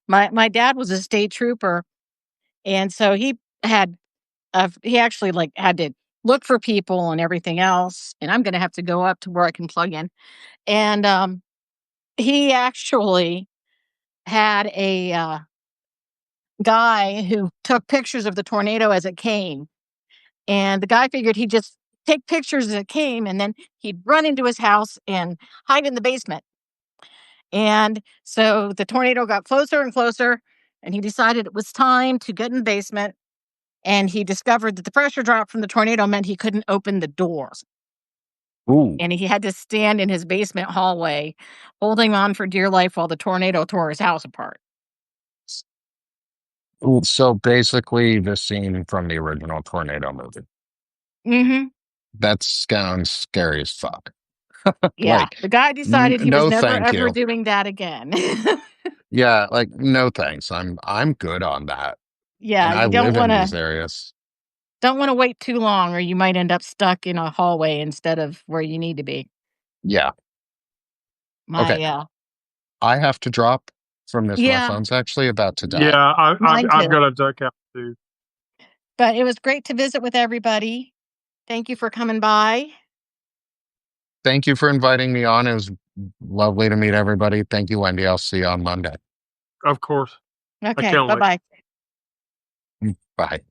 A: My dad was a state trooper, and so had he actually, like, had to look for people and everything else, and I'm gonna have to go up to where I can plug in, and, he actually had a, guy who took pictures of the tornado as it came, and the guy figured he'd just take pictures as it came, and then he'd run into his house and hide in the basement, and so the tornado got closer and closer, and he decided it was time to get in the basement, and he discovered that the pressure drop from the tornado meant he couldn't open the door,
E: Ooh.
A: and he had to stand in his basement hallway holding on for dear life while the tornado tore his house apart.
E: Ooh, so basically the scene from the original tornado movie.
A: Mhm.
E: That sounds scary as fuck.
A: Yeah,
E: Like,
A: the guy decided he was
E: no,
A: never
E: thank
A: ever
E: you.
A: doing that again.
E: Yeah, like, no thanks. I'm good on that.
A: Yeah,
E: And I
A: you
E: live in these areas.
A: don't wanna wait too long or you might end up stuck in a hallway instead of where you need to be.
E: Yeah. Okay.
A: My,
E: I have to drop from this. My
A: yeah,
E: phone's actually about to
B: Yeah,
E: die.
A: mine
B: I've
A: too.
B: got a duck out too.
A: But it was great to visit with everybody. Thank you for coming by.
E: Thank you for inviting me on. It was lovely to meet everybody. Thank you, Wendy. I'll see you on Monday.
B: Of course, I
A: Okay,
B: can't wait.
A: bye-bye.
E: Bye.